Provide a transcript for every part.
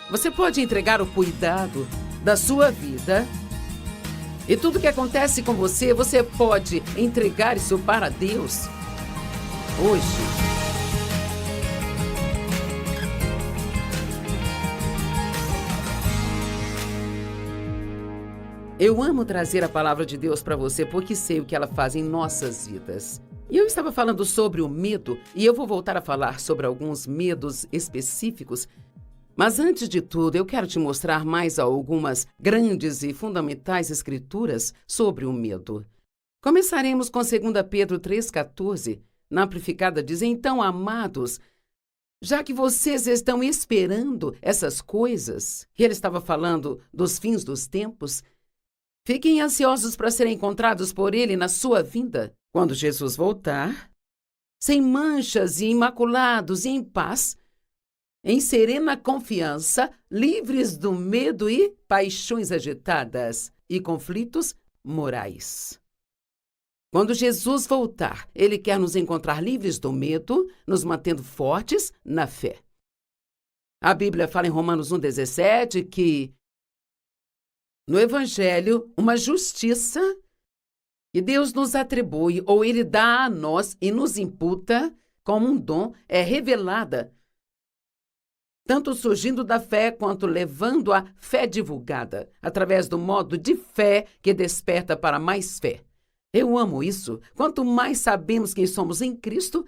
Você pode entregar o cuidado da sua vida e tudo que acontece com você, você pode entregar isso para Deus hoje. Eu amo trazer a palavra de Deus para você porque sei o que ela faz em nossas vidas. E eu estava falando sobre o medo e eu vou voltar a falar sobre alguns medos específicos. Mas antes de tudo, eu quero te mostrar mais algumas grandes e fundamentais escrituras sobre o medo. Começaremos com 2 Pedro 3,14. Na Amplificada diz: então, amados, já que vocês estão esperando essas coisas, e ele estava falando dos fins dos tempos, fiquem ansiosos para serem encontrados por ele na sua vinda, quando Jesus voltar, sem manchas e imaculados e em paz, em serena confiança, livres do medo e paixões agitadas e conflitos morais. Quando Jesus voltar, ele quer nos encontrar livres do medo, nos mantendo fortes na fé. A Bíblia fala em Romanos 1,17 que no Evangelho, uma justiça que Deus nos atribui ou Ele dá a nós e nos imputa como um dom é revelada, tanto surgindo da fé quanto levando a fé divulgada, através do modo de fé que desperta para mais fé. Eu amo isso. Quanto mais sabemos quem somos em Cristo,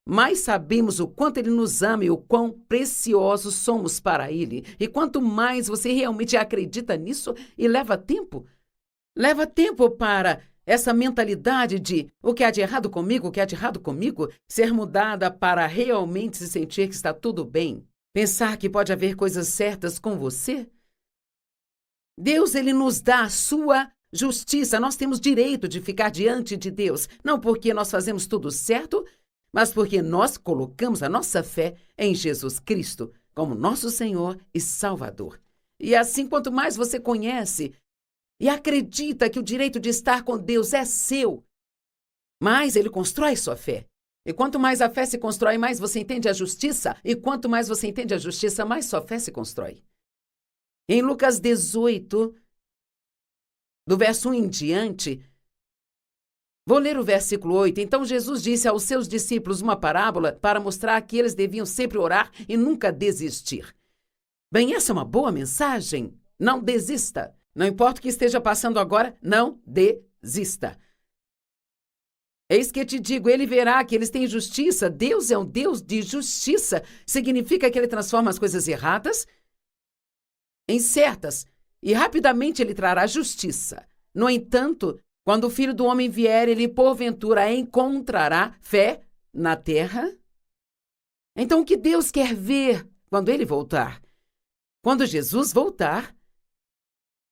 mais sabemos o quanto Ele nos ama e o quão preciosos somos para Ele. E quanto mais você realmente acredita nisso e leva tempo para essa mentalidade de o que há de errado comigo, o que há de errado comigo, ser mudada para realmente se sentir que está tudo bem. Pensar que pode haver coisas certas com você. Deus, Ele nos dá a sua justiça. Nós temos direito de ficar diante de Deus, não porque nós fazemos tudo certo, mas porque nós colocamos a nossa fé em Jesus Cristo como nosso Senhor e Salvador. E assim, quanto mais você conhece e acredita que o direito de estar com Deus é seu, mais Ele constrói sua fé. E quanto mais a fé se constrói, mais você entende a justiça. E quanto mais você entende a justiça, mais sua fé se constrói. Em Lucas 18, do verso 1 em diante, vou ler o versículo 8. Então Jesus disse aos seus discípulos uma parábola para mostrar que eles deviam sempre orar e nunca desistir. Bem, essa é uma boa mensagem. Não desista. Não importa o que esteja passando agora, não desista. Eis que te digo, ele verá que eles têm justiça. Deus é um Deus de justiça. Significa que ele transforma as coisas erradas em certas e rapidamente ele trará justiça. No entanto, quando o Filho do Homem vier, ele porventura encontrará fé na terra? Então, o que Deus quer ver quando ele voltar? Quando Jesus voltar,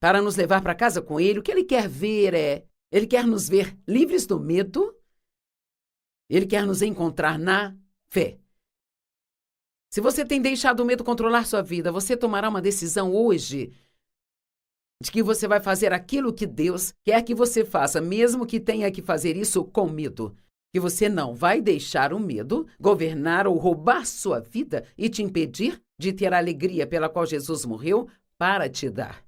para nos levar para casa com ele, o que ele quer ver ele quer nos ver livres do medo, ele quer nos encontrar na fé. Se você tem deixado o medo controlar sua vida, você tomará uma decisão hoje de que você vai fazer aquilo que Deus quer que você faça, mesmo que tenha que fazer isso com medo. Que você não vai deixar o medo governar ou roubar sua vida e te impedir de ter a alegria pela qual Jesus morreu para te dar.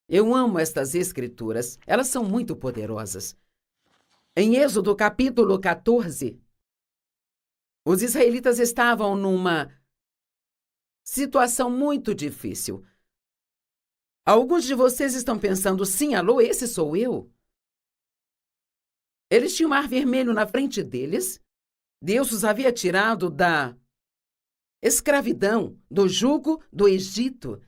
Eu amo estas escrituras, elas são muito poderosas. Em Êxodo capítulo 14, os israelitas estavam numa situação muito difícil. Alguns de vocês estão pensando, sim, alô, esse sou eu? Eles tinham o Mar Vermelho na frente deles. Deus os havia tirado da escravidão, do jugo do Egito,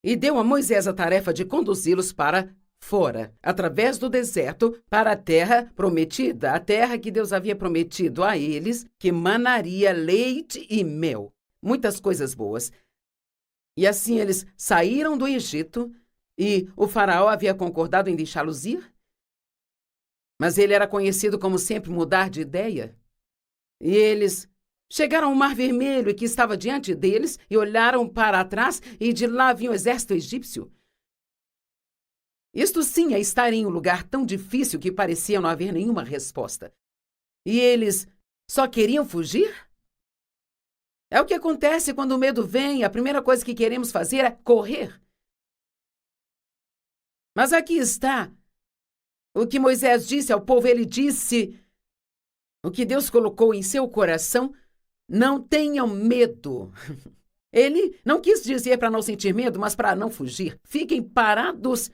e deu a Moisés a tarefa de conduzi-los para fora, através do deserto, para a terra prometida, a terra que Deus havia prometido a eles, que manaria leite e mel. Muitas coisas boas. E assim eles saíram do Egito e o faraó havia concordado em deixá-los ir. Mas ele era conhecido como sempre mudar de ideia. E eles chegaram ao Mar Vermelho que estava diante deles e olharam para trás e de lá vinha o exército egípcio. Isto sim é estar em um lugar tão difícil que parecia não haver nenhuma resposta. E eles só queriam fugir? É o que acontece quando o medo vem, a primeira coisa que queremos fazer é correr. Mas aqui está o que Moisés disse ao povo, ele disse o que Deus colocou em seu coração: não tenham medo. Ele não quis dizer para não sentir medo, mas para não fugir. Fiquem parados,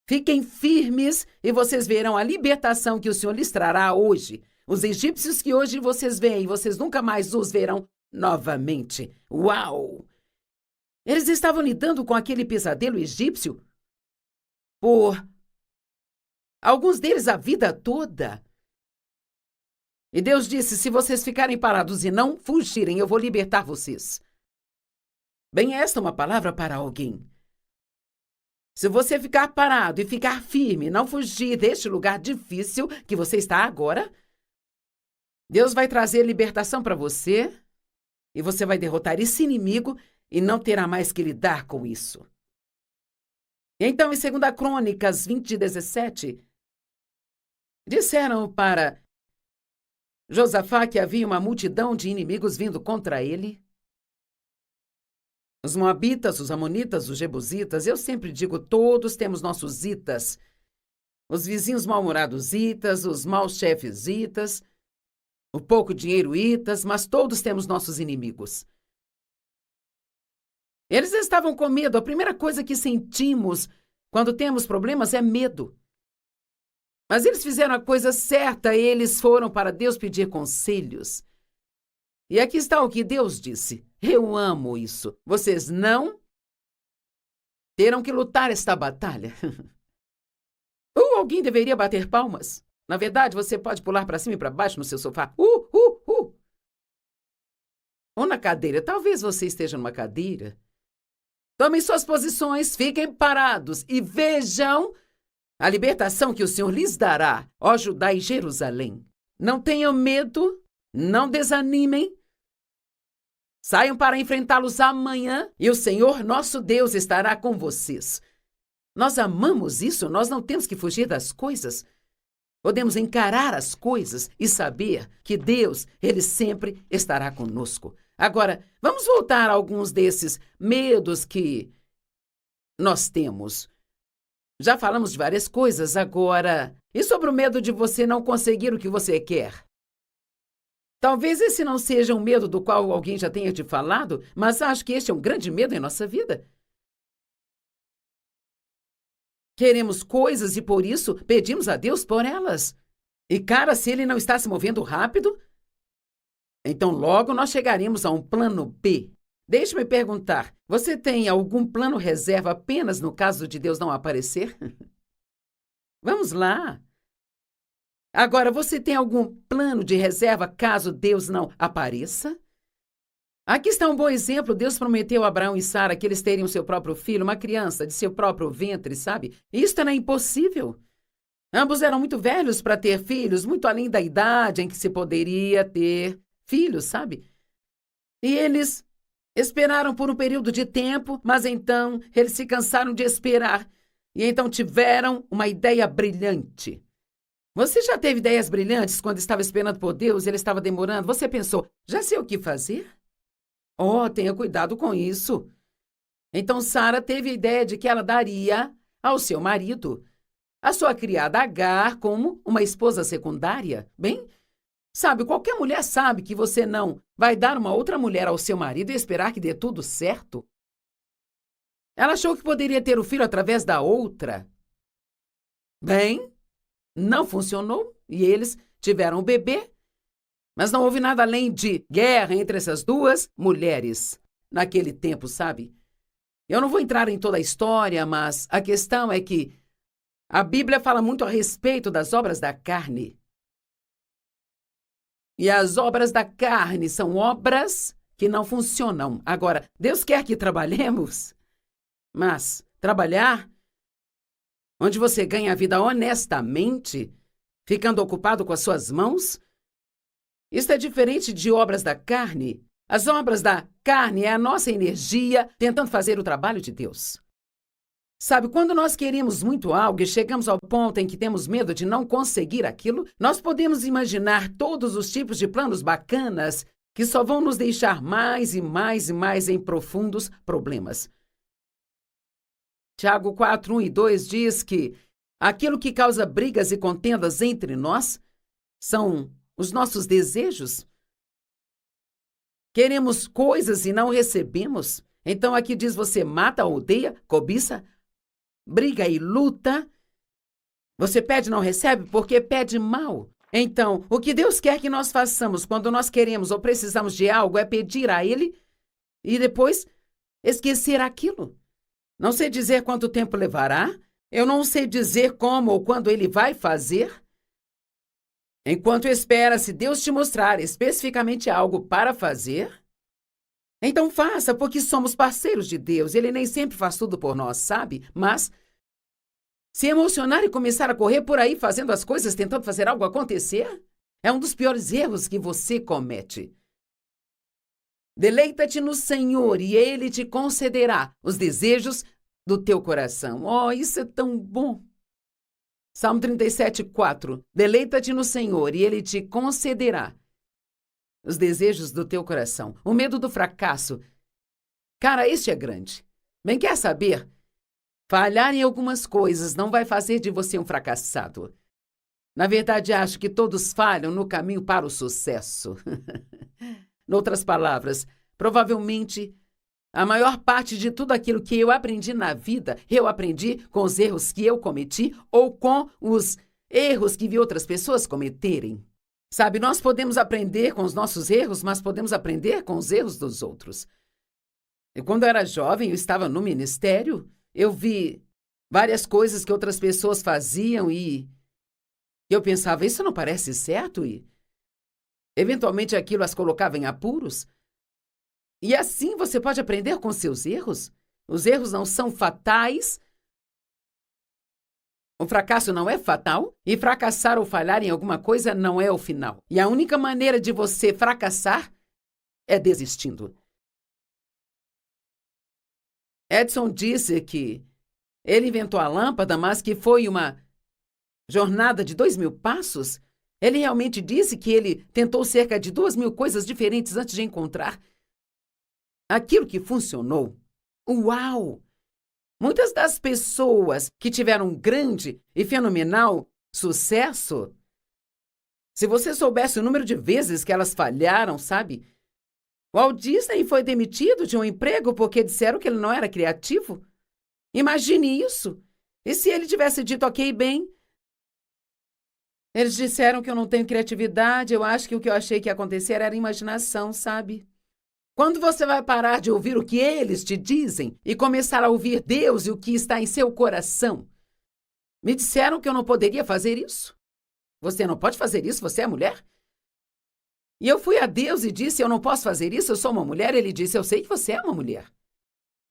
fiquem firmes e vocês verão a libertação que o Senhor lhes trará hoje. Os egípcios que hoje vocês veem, vocês nunca mais os verão novamente. Uau! Eles estavam lidando com aquele pesadelo egípcio por alguns deles a vida toda. E Deus disse: se vocês ficarem parados e não fugirem, eu vou libertar vocês. Bem, esta é uma palavra para alguém. Se você ficar parado e ficar firme, não fugir deste lugar difícil que você está agora, Deus vai trazer libertação para você e você vai derrotar esse inimigo e não terá mais que lidar com isso. Então, em 2 Crônicas 20:17, disseram para Josafá que havia uma multidão de inimigos vindo contra ele. Os moabitas, os amonitas, os jebusitas, eu sempre digo, todos temos nossos itas. Os vizinhos mal-humorados itas, os maus chefes itas, o pouco dinheiro itas, mas todos temos nossos inimigos. Eles estavam com medo. A primeira coisa que sentimos quando temos problemas é medo. Mas eles fizeram a coisa certa, eles foram para Deus pedir conselhos. E aqui está o que Deus disse. Eu amo isso. Vocês não terão que lutar esta batalha. Ou alguém deveria bater palmas. Na verdade, você pode pular para cima e para baixo no seu sofá. Ou na cadeira. Talvez você esteja numa cadeira. Tomem suas posições, fiquem parados e vejam a libertação que o Senhor lhes dará, ó Judá e Jerusalém. Não tenham medo, não desanimem. Saiam para enfrentá-los amanhã e o Senhor, nosso Deus, estará com vocês. Nós amamos isso, nós não temos que fugir das coisas. Podemos encarar as coisas e saber que Deus, Ele sempre estará conosco. Agora, vamos voltar a alguns desses medos que nós temos. Já falamos de várias coisas agora. E sobre o medo de você não conseguir o que você quer? Talvez esse não seja um medo do qual alguém já tenha te falado, mas acho que este é um grande medo em nossa vida. Queremos coisas e por isso pedimos a Deus por elas. E cara, se ele não está se movendo rápido, então logo nós chegaremos a um plano B. Deixe-me perguntar, você tem algum plano reserva apenas no caso de Deus não aparecer? Vamos lá. Agora, você tem algum plano de reserva caso Deus não apareça? Aqui está um bom exemplo. Deus prometeu a Abraão e Sara que eles teriam seu próprio filho, uma criança de seu próprio ventre, sabe? Isto era impossível. Ambos eram muito velhos para ter filhos, muito além da idade em que se poderia ter filhos, sabe? E eles esperaram por um período de tempo, mas então eles se cansaram de esperar e então tiveram uma ideia brilhante. Você já teve ideias brilhantes quando estava esperando por Deus e ele estava demorando? Você pensou, já sei o que fazer? Oh, tenha cuidado com isso. Então Sara teve a ideia de que ela daria ao seu marido a sua criada Agar como uma esposa secundária. Bem, sabe, qualquer mulher sabe que você não vai dar uma outra mulher ao seu marido e esperar que dê tudo certo. Ela achou que poderia ter o filho através da outra. Bem, não funcionou e eles tiveram o bebê, mas não houve nada além de guerra entre essas duas mulheres naquele tempo, sabe? Eu não vou entrar em toda a história, mas a questão é que a Bíblia fala muito a respeito das obras da carne. E as obras da carne são obras que não funcionam. Agora, Deus quer que trabalhemos, mas trabalhar onde você ganha a vida honestamente, ficando ocupado com as suas mãos, isso é diferente de obras da carne. As obras da carne é a nossa energia tentando fazer o trabalho de Deus. Sabe, quando nós queremos muito algo e chegamos ao ponto em que temos medo de não conseguir aquilo, nós podemos imaginar todos os tipos de planos bacanas que só vão nos deixar mais e mais e mais em profundos problemas. Tiago 4, 1 e 2 diz que aquilo que causa brigas e contendas entre nós são os nossos desejos. Queremos coisas e não recebemos. Então aqui diz: você mata, odeia, cobiça, briga e luta. Você pede e não recebe porque pede mal. Então, o que Deus quer que nós façamos quando nós queremos ou precisamos de algo é pedir a Ele e depois esquecer aquilo. Não sei dizer quanto tempo levará, eu não sei dizer como ou quando Ele vai fazer. Enquanto espera, se Deus te mostrar especificamente algo para fazer, então faça, porque somos parceiros de Deus. Ele nem sempre faz tudo por nós, sabe? Mas se emocionar e começar a correr por aí fazendo as coisas, tentando fazer algo acontecer, é um dos piores erros que você comete. Deleita-te no Senhor e Ele te concederá os desejos do teu coração. Oh, isso é tão bom! Salmo 37, 4. Deleita-te no Senhor e Ele te concederá os desejos do teu coração. O medo do fracasso. Cara, este é grande. Bem, quer saber? Falhar em algumas coisas não vai fazer de você um fracassado. Na verdade, acho que todos falham no caminho para o sucesso. Noutras palavras, provavelmente, a maior parte de tudo aquilo que eu aprendi na vida, eu aprendi com os erros que eu cometi ou com os erros que vi outras pessoas cometerem. Sabe, nós podemos aprender com os nossos erros, mas podemos aprender com os erros dos outros. E quando eu era jovem, eu estava no ministério, eu vi várias coisas que outras pessoas faziam e eu pensava, isso não parece certo? E eventualmente aquilo as colocava em apuros. E assim você pode aprender com seus erros. Os erros não são fatais. O fracasso não é fatal. E fracassar ou falhar em alguma coisa não é o final. E a única maneira de você fracassar é desistindo. Edison disse que ele inventou a lâmpada, mas que foi uma jornada de 2.000 passos. Ele realmente disse que ele tentou cerca de 2.000 coisas diferentes antes de encontrar aquilo que funcionou. Uau! Muitas das pessoas que tiveram um grande e fenomenal sucesso, se você soubesse o número de vezes que elas falharam, sabe? Walt Disney foi demitido de um emprego porque disseram que ele não era criativo. Imagine isso. E se ele tivesse dito, ok, bem, eles disseram que eu não tenho criatividade, eu acho que o que eu achei que ia acontecer era imaginação, sabe? Quando você vai parar de ouvir o que eles te dizem e começar a ouvir Deus e o que está em seu coração? Me disseram que eu não poderia fazer isso. Você não pode fazer isso, você é mulher? E eu fui a Deus e disse, eu não posso fazer isso, eu sou uma mulher. Ele disse, eu sei que você é uma mulher.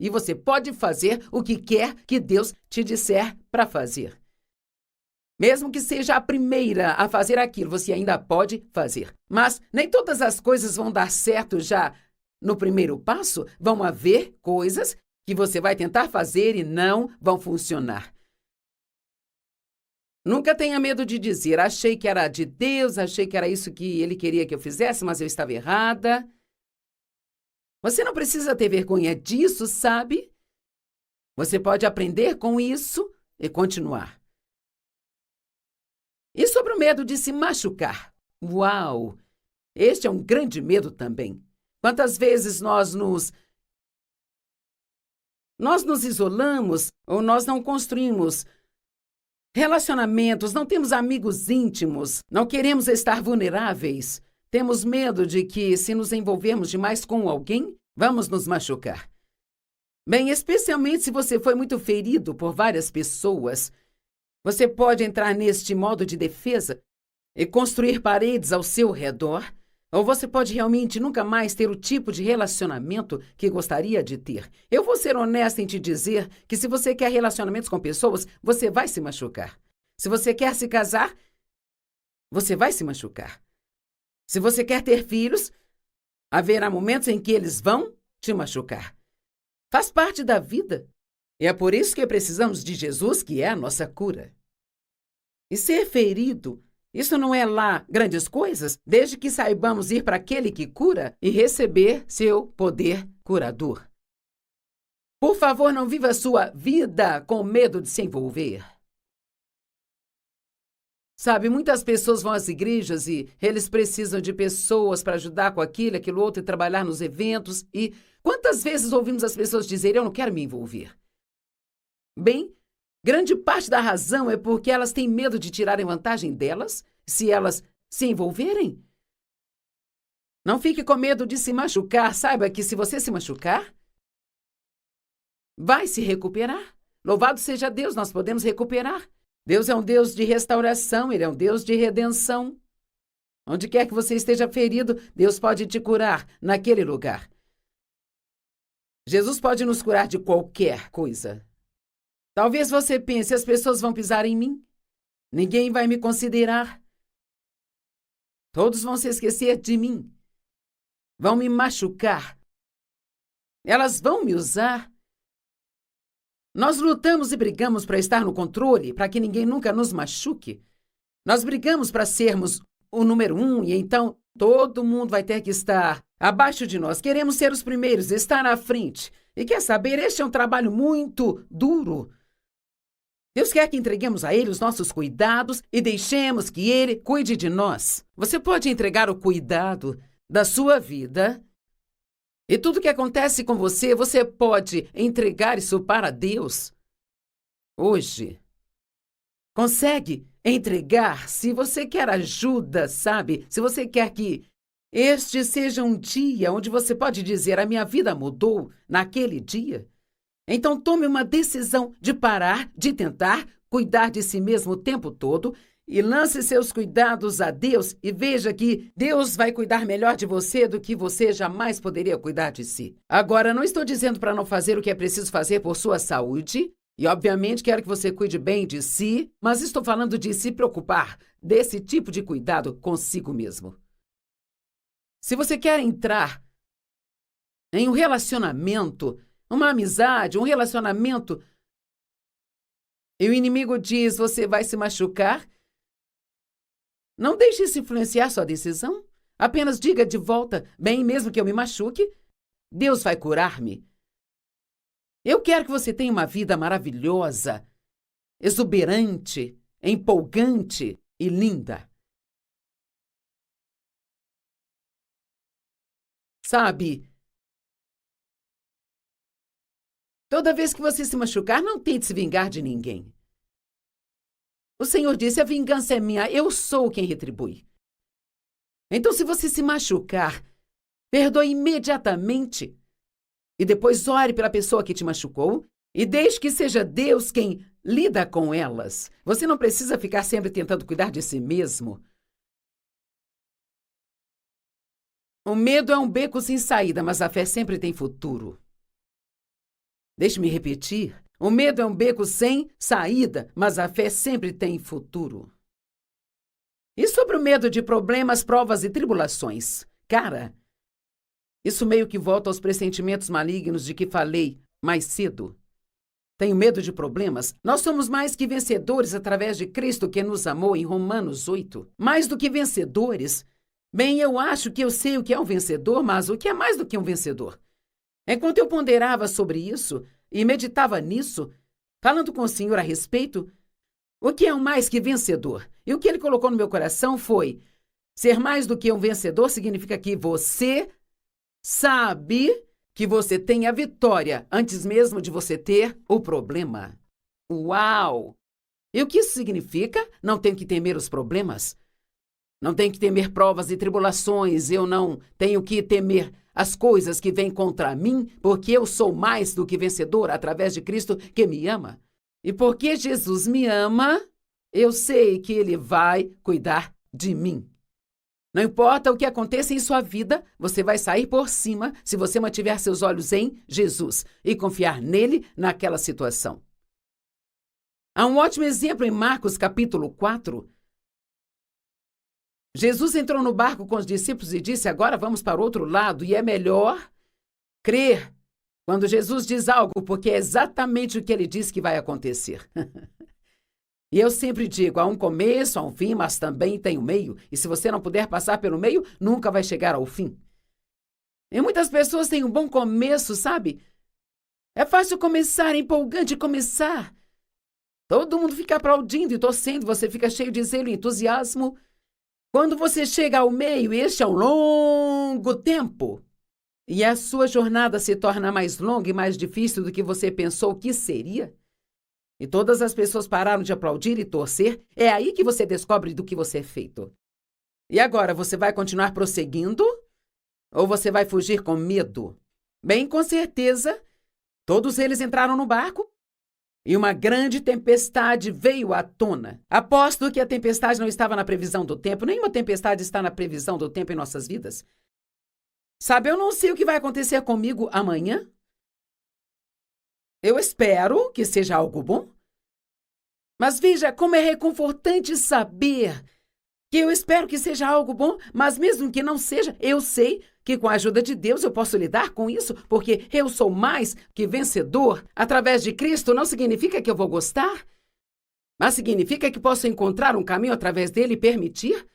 E você pode fazer o que quer que Deus te disser para fazer. Mesmo que seja a primeira a fazer aquilo, você ainda pode fazer. Mas nem todas as coisas vão dar certo já no primeiro passo. Vão haver coisas que você vai tentar fazer e não vão funcionar. Nunca tenha medo de dizer, achei que era de Deus, achei que era isso que Ele queria que eu fizesse, mas eu estava errada. Você não precisa ter vergonha disso, sabe? Você pode aprender com isso e continuar. E sobre o medo de se machucar? Uau! Este é um grande medo também. Quantas vezes nós nos isolamos ou nós não construímos relacionamentos, não temos amigos íntimos, não queremos estar vulneráveis. Temos medo de que, se nos envolvermos demais com alguém, vamos nos machucar. Bem, especialmente se você foi muito ferido por várias pessoas, você pode entrar neste modo de defesa e construir paredes ao seu redor, ou você pode realmente nunca mais ter o tipo de relacionamento que gostaria de ter. Eu vou ser honesta em te dizer que se você quer relacionamentos com pessoas, você vai se machucar. Se você quer se casar, você vai se machucar. Se você quer ter filhos, haverá momentos em que eles vão te machucar. Faz parte da vida. E é por isso que precisamos de Jesus, que é a nossa cura. E ser ferido Isso não é lá grandes coisas, desde que saibamos ir para aquele que cura e receber seu poder curador. Por favor, não viva a sua vida com medo de se envolver. Sabe, muitas pessoas vão às igrejas e eles precisam de pessoas para ajudar com aquilo outro e trabalhar nos eventos. E quantas vezes ouvimos as pessoas dizerem, eu não quero me envolver? Bem, grande parte da razão é porque elas têm medo de tirarem vantagem delas se elas se envolverem. Não fique com medo de se machucar. Saiba que se você se machucar, vai se recuperar. Louvado seja Deus, nós podemos recuperar. Deus é um Deus de restauração, Ele é um Deus de redenção. Onde quer que você esteja ferido, Deus pode te curar naquele lugar. Jesus pode nos curar de qualquer coisa. Talvez você pense, as pessoas vão pisar em mim. Ninguém vai me considerar. Todos vão se esquecer de mim. Vão me machucar. Elas vão me usar. Nós lutamos e brigamos para estar no controle, para que ninguém nunca nos machuque. Nós brigamos para sermos o número 1 e então todo mundo vai ter que estar abaixo de nós. Queremos ser os primeiros, estar à frente. E quer saber, este é um trabalho muito duro. Deus quer que entreguemos a Ele os nossos cuidados e deixemos que Ele cuide de nós. Você pode entregar o cuidado da sua vida e tudo que acontece com você, você pode entregar isso para Deus hoje. Consegue entregar se você quer ajuda, sabe? Se você quer que este seja um dia onde você pode dizer, a minha vida mudou naquele dia. Então tome uma decisão de parar, de tentar cuidar de si mesmo o tempo todo e lance seus cuidados a Deus e veja que Deus vai cuidar melhor de você do que você jamais poderia cuidar de si. Agora, não estou dizendo para não fazer o que é preciso fazer por sua saúde, e obviamente quero que você cuide bem de si, mas estou falando de se preocupar desse tipo de cuidado consigo mesmo. Se você quer entrar em um relacionamento, uma amizade, um relacionamento, e o inimigo diz, você vai se machucar, não deixe isso influenciar sua decisão. Apenas diga de volta, bem, mesmo que eu me machuque, Deus vai curar-me. Eu quero que você tenha uma vida maravilhosa, exuberante, empolgante e linda. Sabe, toda vez que você se machucar, não tente se vingar de ninguém. O Senhor disse, a vingança é minha, eu sou quem retribui. Então, se você se machucar, perdoe imediatamente e depois ore pela pessoa que te machucou e deixe que seja Deus quem lida com elas. Você não precisa ficar sempre tentando cuidar de si mesmo. O medo é um beco sem saída, mas a fé sempre tem futuro. Deixe-me repetir. O medo é um beco sem saída, mas a fé sempre tem futuro. E sobre o medo de problemas, provas e tribulações? Cara, isso meio que volta aos pressentimentos malignos de que falei mais cedo. Tenho medo de problemas? Nós somos mais que vencedores através de Cristo que nos amou em Romanos 8. Mais do que vencedores? Bem, eu acho que eu sei o que é um vencedor, mas o que é mais do que um vencedor? Enquanto eu ponderava sobre isso e meditava nisso, falando com o Senhor a respeito, o que é um mais que vencedor? E o que Ele colocou no meu coração foi, ser mais do que um vencedor significa que você sabe que você tem a vitória antes mesmo de você ter o problema. Uau! E o que isso significa? Não tenho que temer os problemas. Não tenho que temer provas e tribulações. Eu não tenho que temer as coisas que vêm contra mim, porque eu sou mais do que vencedor através de Cristo que me ama. E porque Jesus me ama, eu sei que Ele vai cuidar de mim. Não importa o que aconteça em sua vida, você vai sair por cima se você mantiver seus olhos em Jesus e confiar nele naquela situação. Há um ótimo exemplo em Marcos capítulo 4. Jesus entrou no barco com os discípulos e disse, agora vamos para o outro lado, e é melhor crer quando Jesus diz algo, porque é exatamente o que ele diz que vai acontecer. E eu sempre digo, há um começo, há um fim, mas também tem um meio. E se você não puder passar pelo meio, nunca vai chegar ao fim. E muitas pessoas têm um bom começo, sabe? É fácil começar, é empolgante começar. Todo mundo fica aplaudindo e torcendo, você fica cheio de zelo e entusiasmo. Quando você chega ao meio, este é um longo tempo. E a sua jornada se torna mais longa e mais difícil do que você pensou que seria. E todas as pessoas pararam de aplaudir e torcer. É aí que você descobre do que você é feito. E agora, você vai continuar prosseguindo? Ou você vai fugir com medo? Bem, com certeza, todos eles entraram no barco e uma grande tempestade veio à tona. Aposto que a tempestade não estava na previsão do tempo. Nenhuma tempestade está na previsão do tempo em nossas vidas. Sabe, eu não sei o que vai acontecer comigo amanhã. Eu espero que seja algo bom. Mas veja como é reconfortante saber que eu espero que seja algo bom, mas mesmo que não seja, eu sei que com a ajuda de Deus eu posso lidar com isso, porque eu sou mais que vencedor. Através de Cristo não significa que eu vou gostar, mas significa que posso encontrar um caminho através dele e permitir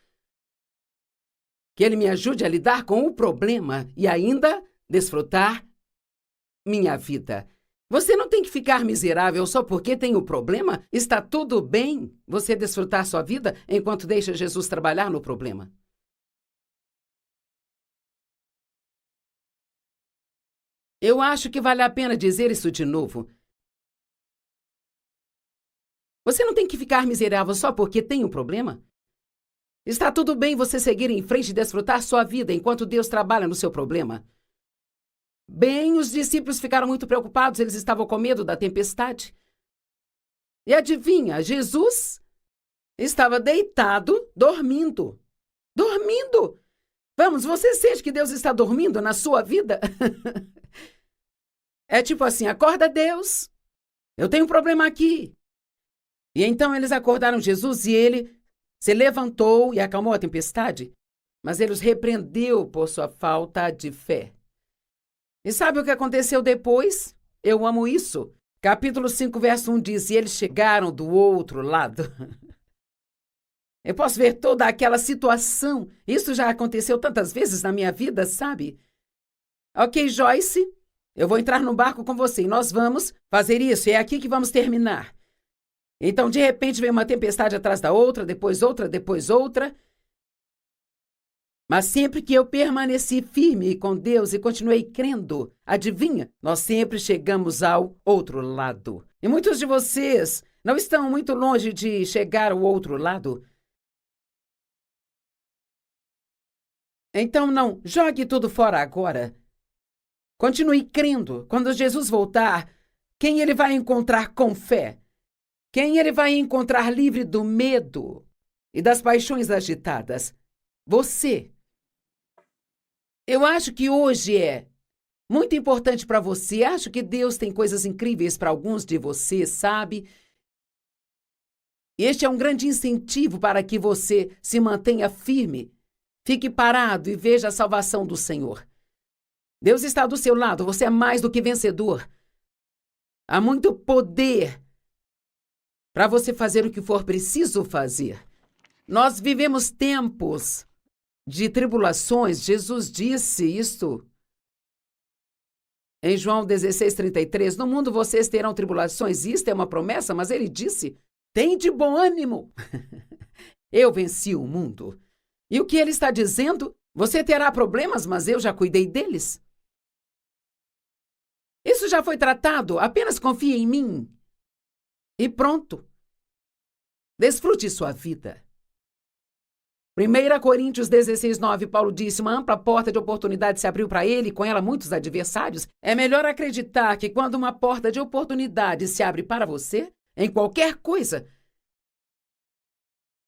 que ele me ajude a lidar com o problema e ainda desfrutar minha vida. Você não tem que ficar miserável só porque tem o problema. Está tudo bem você desfrutar sua vida enquanto deixa Jesus trabalhar no problema. Eu acho que vale a pena dizer isso de novo. Você não tem que ficar miserável só porque tem um problema. Está tudo bem você seguir em frente e desfrutar sua vida enquanto Deus trabalha no seu problema. Bem, os discípulos ficaram muito preocupados, eles estavam com medo da tempestade. E adivinha, Jesus estava deitado, dormindo. Dormindo! Vamos, você sente que Deus está dormindo na sua vida? É tipo assim, acorda Deus, eu tenho um problema aqui. E então eles acordaram Jesus e ele se levantou e acalmou a tempestade, mas ele os repreendeu por sua falta de fé. E sabe o que aconteceu depois? Eu amo isso. Capítulo 5, verso 1 diz, e eles chegaram do outro lado. Eu posso ver toda aquela situação. Isso já aconteceu tantas vezes na minha vida, sabe? Ok, Joyce, eu vou entrar no barco com você e nós vamos fazer isso. É aqui que vamos terminar. Então, de repente, vem uma tempestade atrás da outra, depois outra, depois outra. Mas sempre que eu permaneci firme com Deus e continuei crendo, adivinha, nós sempre chegamos ao outro lado. E muitos de vocês não estão muito longe de chegar ao outro lado. Então, não jogue tudo fora agora. Continue crendo. Quando Jesus voltar, quem ele vai encontrar com fé? Quem ele vai encontrar livre do medo e das paixões agitadas? Você. Eu acho que hoje é muito importante para você. Acho que Deus tem coisas incríveis para alguns de vocês, sabe? Este é um grande incentivo para que você se mantenha firme. Fique parado e veja a salvação do Senhor. Deus está do seu lado, você é mais do que vencedor. Há muito poder para você fazer o que for preciso fazer. Nós vivemos tempos de tribulações. Jesus disse isso em João 16:33. No mundo vocês terão tribulações. Isto é uma promessa, mas ele disse, tem de bom ânimo. Eu venci o mundo. E o que ele está dizendo? Você terá problemas, mas eu já cuidei deles. Isso já foi tratado. Apenas confie em mim. E pronto. Desfrute sua vida. 1 Coríntios 16:9, Paulo disse, uma ampla porta de oportunidade se abriu para ele, e com ela muitos adversários. É melhor acreditar que quando uma porta de oportunidade se abre para você, em qualquer coisa,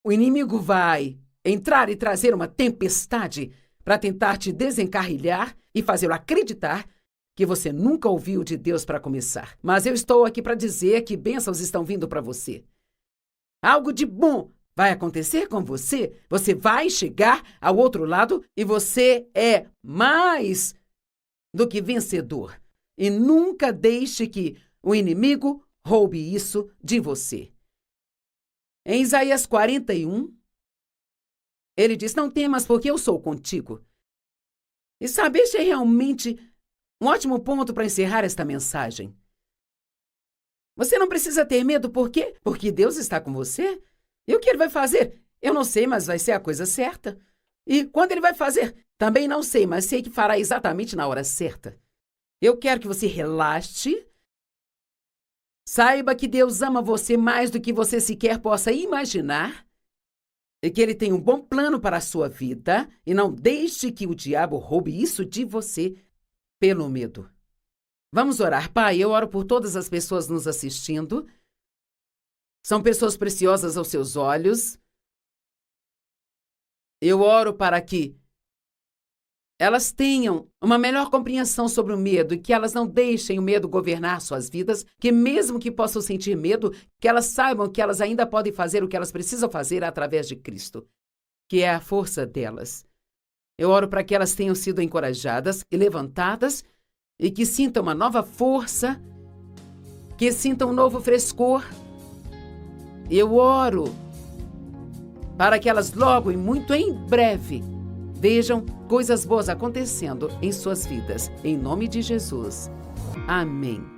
o inimigo vai entrar e trazer uma tempestade para tentar te desencarrilhar e fazê-lo acreditar que você nunca ouviu de Deus para começar. Mas eu estou aqui para dizer que bênçãos estão vindo para você. Algo de bom vai acontecer com você. Você vai chegar ao outro lado e você é mais do que vencedor. E nunca deixe que o inimigo roube isso de você. Em Isaías 41, ele diz: não temas, porque eu sou contigo. E sabe, este é realmente um ótimo ponto para encerrar esta mensagem. Você não precisa ter medo, por quê? Porque Deus está com você. E o que Ele vai fazer? Eu não sei, mas vai ser a coisa certa. E quando Ele vai fazer? Também não sei, mas sei que fará exatamente na hora certa. Eu quero que você relaxe. Saiba que Deus ama você mais do que você sequer possa imaginar. E que Ele tem um bom plano para a sua vida. E não deixe que o diabo roube isso de você pelo medo. Vamos orar. Pai, eu oro por todas as pessoas nos assistindo. São pessoas preciosas aos seus olhos. Eu oro para que elas tenham uma melhor compreensão sobre o medo e que elas não deixem o medo governar suas vidas, que mesmo que possam sentir medo, que elas saibam que elas ainda podem fazer o que elas precisam fazer através de Cristo, que é a força delas. Eu oro para que elas tenham sido encorajadas e levantadas e que sintam uma nova força, que sintam um novo frescor. Eu oro para que elas logo e muito em breve vejam coisas boas acontecendo em suas vidas. Em nome de Jesus. Amém.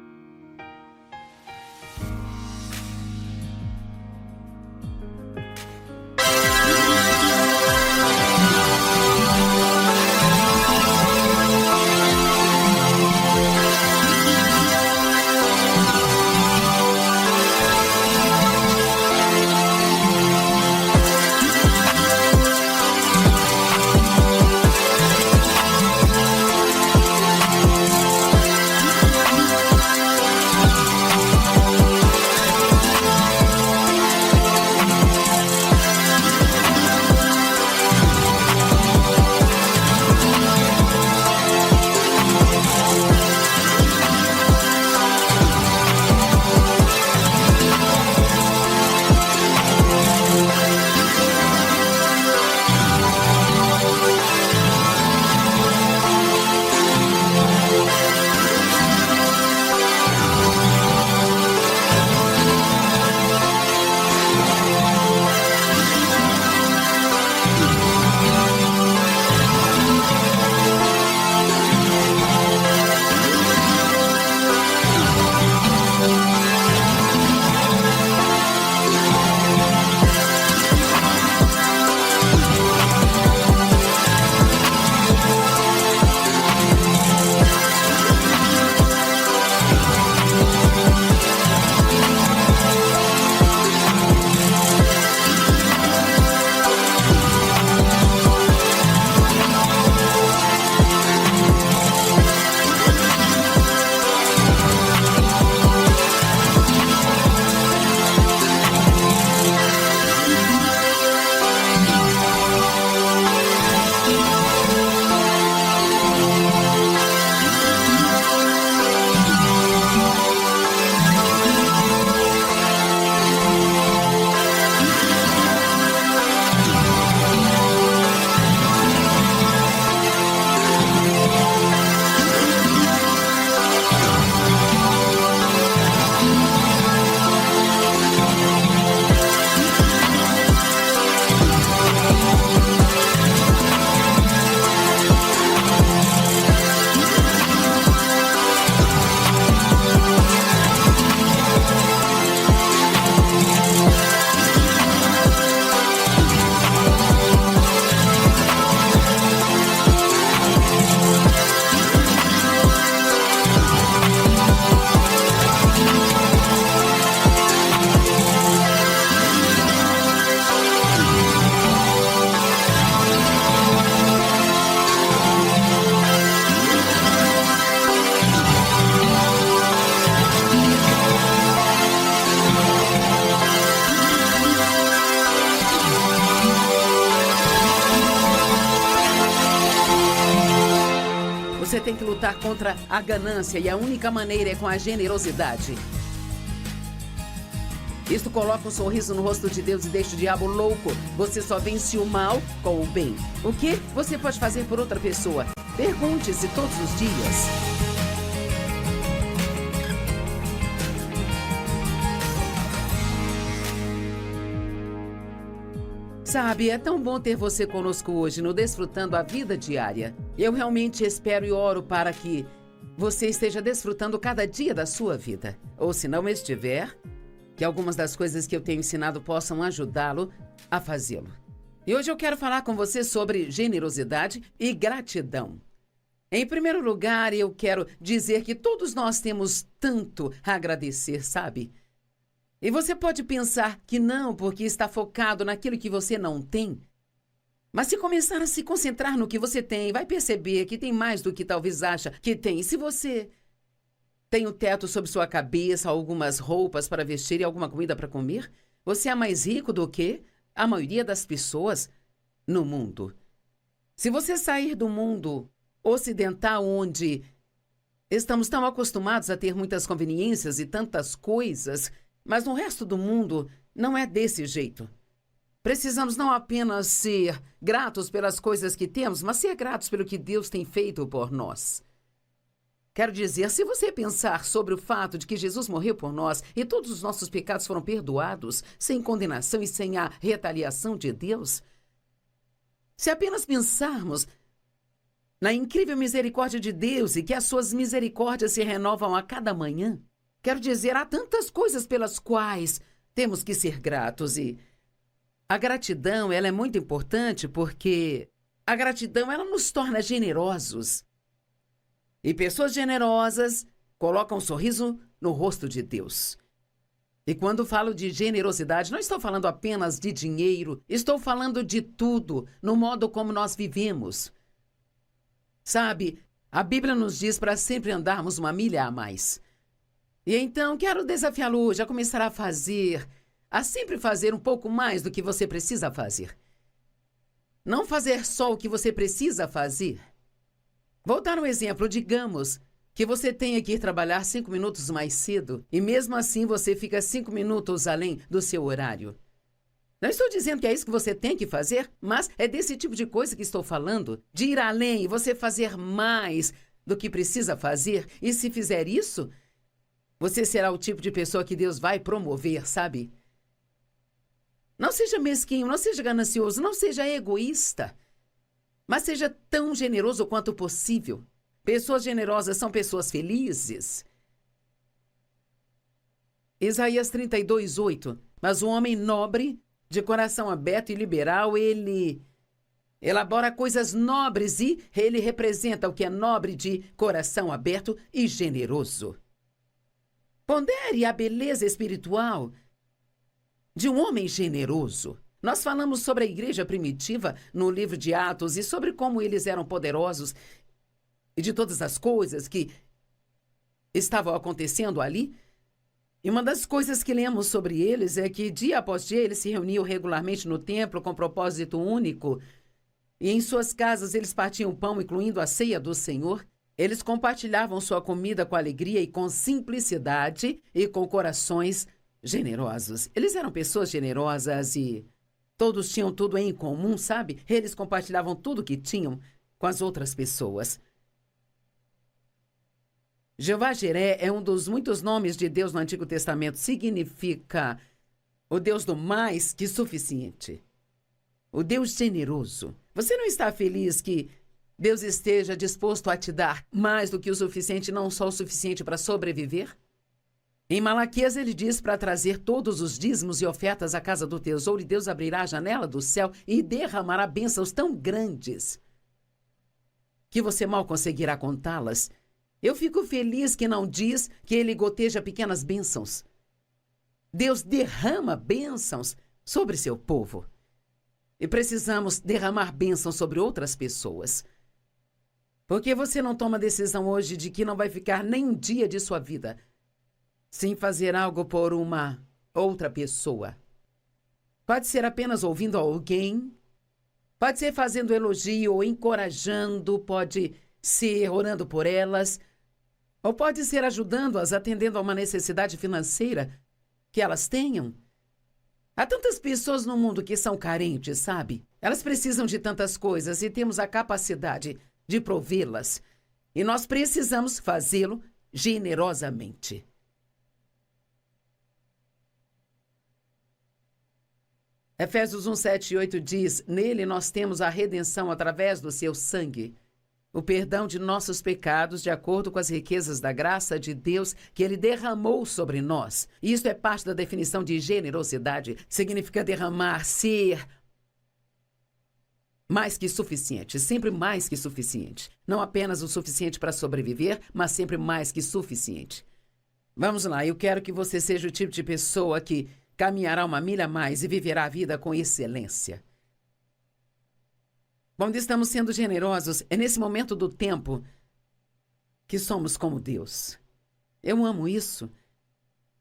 Você tem que lutar contra a ganância e a única maneira é com a generosidade. Isto coloca um sorriso no rosto de Deus e deixa o diabo louco. Você só vence o mal com o bem. O que você pode fazer por outra pessoa? Pergunte-se todos os dias. Sabe, é tão bom ter você conosco hoje no Desfrutando a Vida Diária. Eu realmente espero e oro para que você esteja desfrutando cada dia da sua vida. Ou se não estiver, que algumas das coisas que eu tenho ensinado possam ajudá-lo a fazê-lo. E hoje eu quero falar com você sobre generosidade e gratidão. Em primeiro lugar, eu quero dizer que todos nós temos tanto a agradecer, sabe? E você pode pensar que não, porque está focado naquilo que você não tem. Mas se começar a se concentrar no que você tem, vai perceber que tem mais do que talvez acha que tem. E se você tem um teto sobre sua cabeça, algumas roupas para vestir e alguma comida para comer, você é mais rico do que a maioria das pessoas no mundo. Se você sair do mundo ocidental, onde estamos tão acostumados a ter muitas conveniências e tantas coisas, mas no resto do mundo não é desse jeito. Precisamos não apenas ser gratos pelas coisas que temos, mas ser gratos pelo que Deus tem feito por nós. Quero dizer, se você pensar sobre o fato de que Jesus morreu por nós e todos os nossos pecados foram perdoados, sem condenação e sem a retaliação de Deus, se apenas pensarmos na incrível misericórdia de Deus e que as suas misericórdias se renovam a cada manhã, quero dizer, há tantas coisas pelas quais temos que ser gratos e a gratidão, ela é muito importante porque a gratidão, ela nos torna generosos. E pessoas generosas colocam um sorriso no rosto de Deus. E quando falo de generosidade, não estou falando apenas de dinheiro, estou falando de tudo, no modo como nós vivemos. Sabe, a Bíblia nos diz para sempre andarmos uma milha a mais. E então, quero desafiá-lo hoje a começar a sempre fazer um pouco mais do que você precisa fazer. Não fazer só o que você precisa fazer. Vou dar um exemplo. Digamos que você tenha que ir trabalhar 5 minutos mais cedo e mesmo assim você fica 5 minutos além do seu horário. Não estou dizendo que é isso que você tem que fazer, mas é desse tipo de coisa que estou falando. De ir além e você fazer mais do que precisa fazer. E se fizer isso, você será o tipo de pessoa que Deus vai promover, sabe? Não seja mesquinho, não seja ganancioso, não seja egoísta, mas seja tão generoso quanto possível. Pessoas generosas são pessoas felizes. Isaías 32:8. Mas o homem nobre, de coração aberto e liberal, ele elabora coisas nobres e ele representa o que é nobre de coração aberto e generoso. Pondere a beleza espiritual de um homem generoso. Nós falamos sobre a igreja primitiva no livro de Atos e sobre como eles eram poderosos e de todas as coisas que estavam acontecendo ali. E uma das coisas que lemos sobre eles é que dia após dia eles se reuniam regularmente no templo com propósito único e em suas casas eles partiam pão, incluindo a ceia do Senhor. Eles compartilhavam sua comida com alegria e com simplicidade e com corações generosos. Eles eram pessoas generosas e todos tinham tudo em comum, sabe? Eles compartilhavam tudo que tinham com as outras pessoas. Jeová Jiré é um dos muitos nomes de Deus no Antigo Testamento. Significa o Deus do mais que suficiente. O Deus generoso. Você não está feliz que Deus esteja disposto a te dar mais do que o suficiente, não só o suficiente para sobreviver? Em Malaquias ele diz para trazer todos os dízimos e ofertas à casa do tesouro e Deus abrirá a janela do céu e derramará bênçãos tão grandes que você mal conseguirá contá-las. Eu fico feliz que não diz que ele goteja pequenas bênçãos. Deus derrama bênçãos sobre seu povo. E precisamos derramar bênçãos sobre outras pessoas. Porque você não toma decisão hoje de que não vai ficar nem um dia de sua vida sem fazer algo por uma outra pessoa. Pode ser apenas ouvindo alguém, pode ser fazendo elogio ou encorajando, pode ser orando por elas, ou pode ser ajudando-as, atendendo a uma necessidade financeira que elas tenham. Há tantas pessoas no mundo que são carentes, sabe? Elas precisam de tantas coisas e temos a capacidade de provê-las. E nós precisamos fazê-lo generosamente. Efésios 1, 7 e 8 diz: Nele nós temos a redenção através do seu sangue, o perdão de nossos pecados de acordo com as riquezas da graça de Deus que Ele derramou sobre nós. Isso é parte da definição de generosidade. Significa derramar, ser mais que suficiente, sempre mais que suficiente. Não apenas o suficiente para sobreviver, mas sempre mais que suficiente. Vamos lá, eu quero que você seja o tipo de pessoa que caminhará uma milha a mais e viverá a vida com excelência. Quando estamos sendo generosos, é nesse momento do tempo que somos como Deus. Eu amo isso.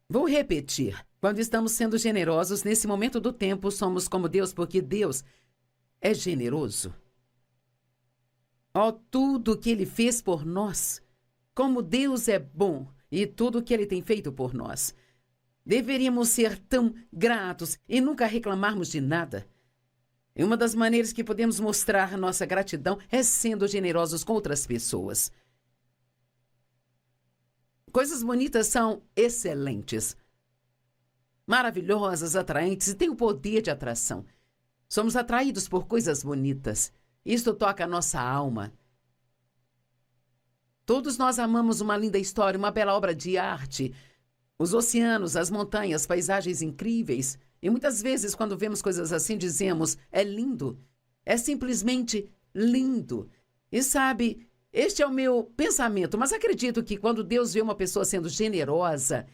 Vou repetir. Quando estamos sendo generosos, nesse momento do tempo, somos como Deus, porque Deus é generoso. Ó, tudo que Ele fez por nós, como Deus é bom e tudo que Ele tem feito por nós. Deveríamos ser tão gratos e nunca reclamarmos de nada. E uma das maneiras que podemos mostrar nossa gratidão é sendo generosos com outras pessoas. Coisas bonitas são excelentes, maravilhosas, atraentes e têm o poder de atração. Somos atraídos por coisas bonitas. Isto toca a nossa alma. Todos nós amamos uma linda história, uma bela obra de arte. Os oceanos, as montanhas, paisagens incríveis. E muitas vezes, quando vemos coisas assim, dizemos, é lindo. É simplesmente lindo. E sabe, este é o meu pensamento. Mas acredito que quando Deus vê uma pessoa sendo generosa,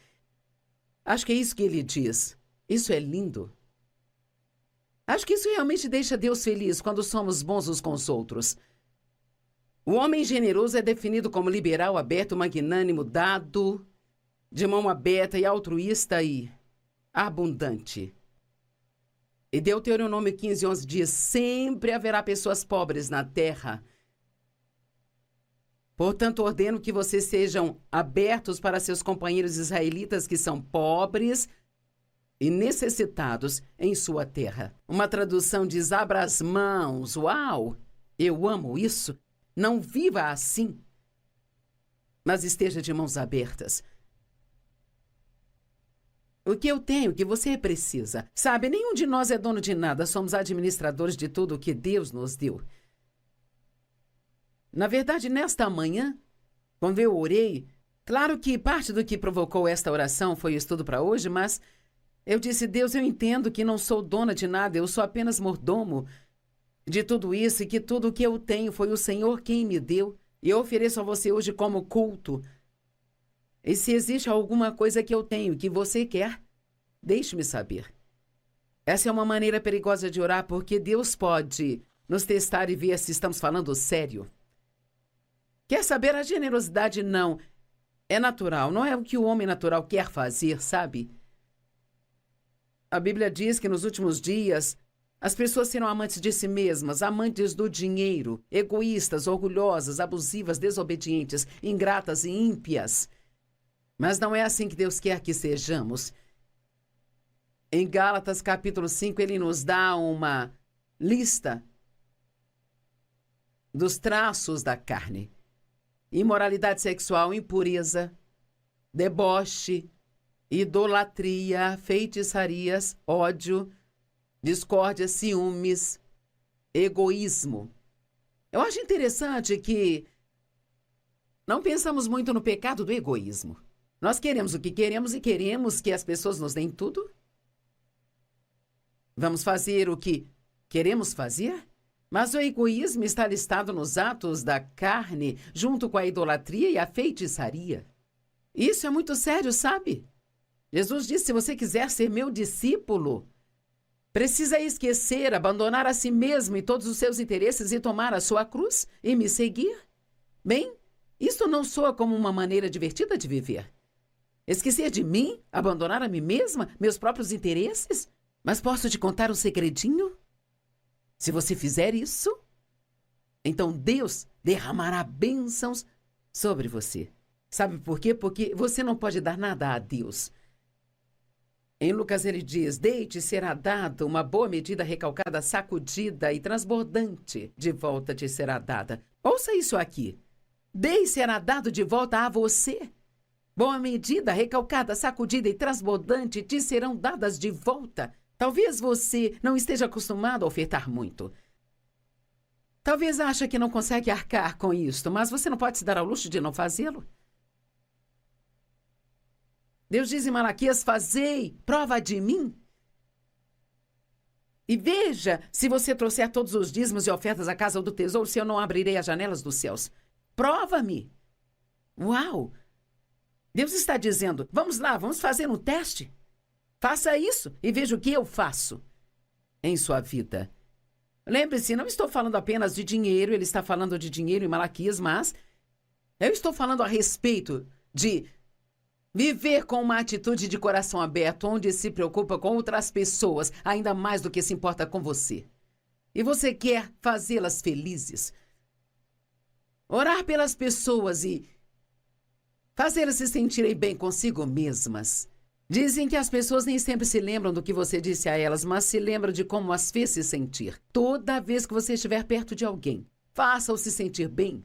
acho que é isso que Ele diz. Isso é lindo. Acho que isso realmente deixa Deus feliz quando somos bons uns com os outros. O homem generoso é definido como liberal, aberto, magnânimo, dado, de mão aberta e altruísta e abundante. E Deuteronômio 15, 11 diz: sempre haverá pessoas pobres na terra. Portanto, ordeno que vocês sejam abertos para seus companheiros israelitas que são pobres e necessitados em sua terra. Uma tradução diz: abra as mãos. Uau! Eu amo isso. Não viva assim, mas esteja de mãos abertas. O que eu tenho, o que você precisa. Sabe, nenhum de nós é dono de nada, somos administradores de tudo o que Deus nos deu. Na verdade, nesta manhã, quando eu orei, claro que parte do que provocou esta oração foi o estudo para hoje, mas eu disse: Deus, eu entendo que não sou dona de nada, eu sou apenas mordomo de tudo isso e que tudo o que eu tenho foi o Senhor quem me deu. E eu ofereço a você hoje como culto. E se existe alguma coisa que eu tenho que você quer, deixe-me saber. Essa é uma maneira perigosa de orar, porque Deus pode nos testar e ver se estamos falando sério. Quer saber? A generosidade não é natural, não é o que o homem natural quer fazer, sabe? A Bíblia diz que nos últimos dias as pessoas serão amantes de si mesmas, amantes do dinheiro, egoístas, orgulhosas, abusivas, desobedientes, ingratas e ímpias. Mas não é assim que Deus quer que sejamos. Em Gálatas capítulo 5, ele nos dá uma lista dos traços da carne: imoralidade sexual, impureza, deboche, idolatria, feitiçarias, ódio, discórdia, ciúmes, egoísmo. Eu acho interessante que não pensamos muito no pecado do egoísmo. Nós queremos o que queremos e queremos que as pessoas nos deem tudo. Vamos fazer o que queremos fazer? Mas o egoísmo está listado nos atos da carne, junto com a idolatria e a feitiçaria. Isso é muito sério, sabe? Jesus disse: se você quiser ser meu discípulo, precisa esquecer, abandonar a si mesmo e todos os seus interesses e tomar a sua cruz e me seguir. Bem, isso não soa como uma maneira divertida de viver. Esquecer de mim, abandonar a mim mesma, meus próprios interesses? Mas posso te contar um segredinho? Se você fizer isso, então Deus derramará bênçãos sobre você. Sabe por quê? Porque você não pode dar nada a Deus. Em Lucas ele diz: dei-te será dado, uma boa medida recalcada, sacudida e transbordante, de volta te será dada. Ouça isso aqui: dei será dado de volta a você. Boa medida, recalcada, sacudida e transbordante te serão dadas de volta. Talvez você não esteja acostumado a ofertar muito. Talvez ache que não consegue arcar com isto, mas você não pode se dar ao luxo de não fazê-lo. Deus diz em Malaquias: fazei prova de mim. E veja, se você trouxer todos os dízimos e ofertas à casa do tesouro, se eu não abrirei as janelas dos céus. Prova-me. Uau! Deus está dizendo: vamos lá, vamos fazer um teste. Faça isso e veja o que eu faço em sua vida. Lembre-se, não estou falando apenas de dinheiro, ele está falando de dinheiro em Malaquias, mas eu estou falando a respeito de viver com uma atitude de coração aberto, onde se preocupa com outras pessoas, ainda mais do que se importa com você. E você quer fazê-las felizes. Orar pelas pessoas e fazê-las se sentirem bem consigo mesmas. Dizem que as pessoas nem sempre se lembram do que você disse a elas, mas se lembram de como as fez se sentir. Toda vez que você estiver perto de alguém, faça-o se sentir bem.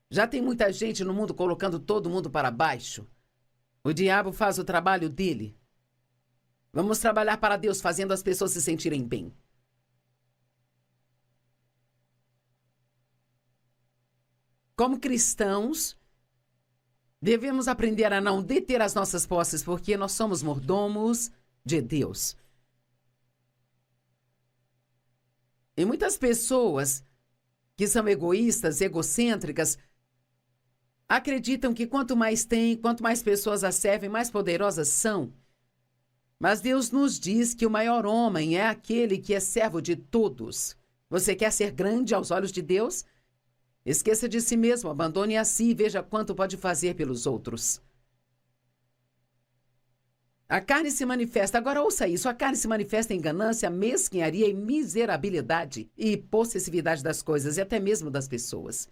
Já tem muita gente no mundo colocando todo mundo para baixo. O diabo faz o trabalho dele. Vamos trabalhar para Deus, fazendo as pessoas se sentirem bem. Como cristãos, devemos aprender a não deter as nossas posses, porque nós somos mordomos de Deus. E muitas pessoas que são egoístas, egocêntricas, acreditam que quanto mais têm, quanto mais pessoas as servem, mais poderosas são. Mas Deus nos diz que o maior homem é aquele que é servo de todos. Você quer ser grande aos olhos de Deus? Esqueça de si mesmo, abandone a si e veja quanto pode fazer pelos outros. A carne se manifesta, agora ouça isso, a carne se manifesta em ganância, mesquinharia e miserabilidade e possessividade das coisas e até mesmo das pessoas.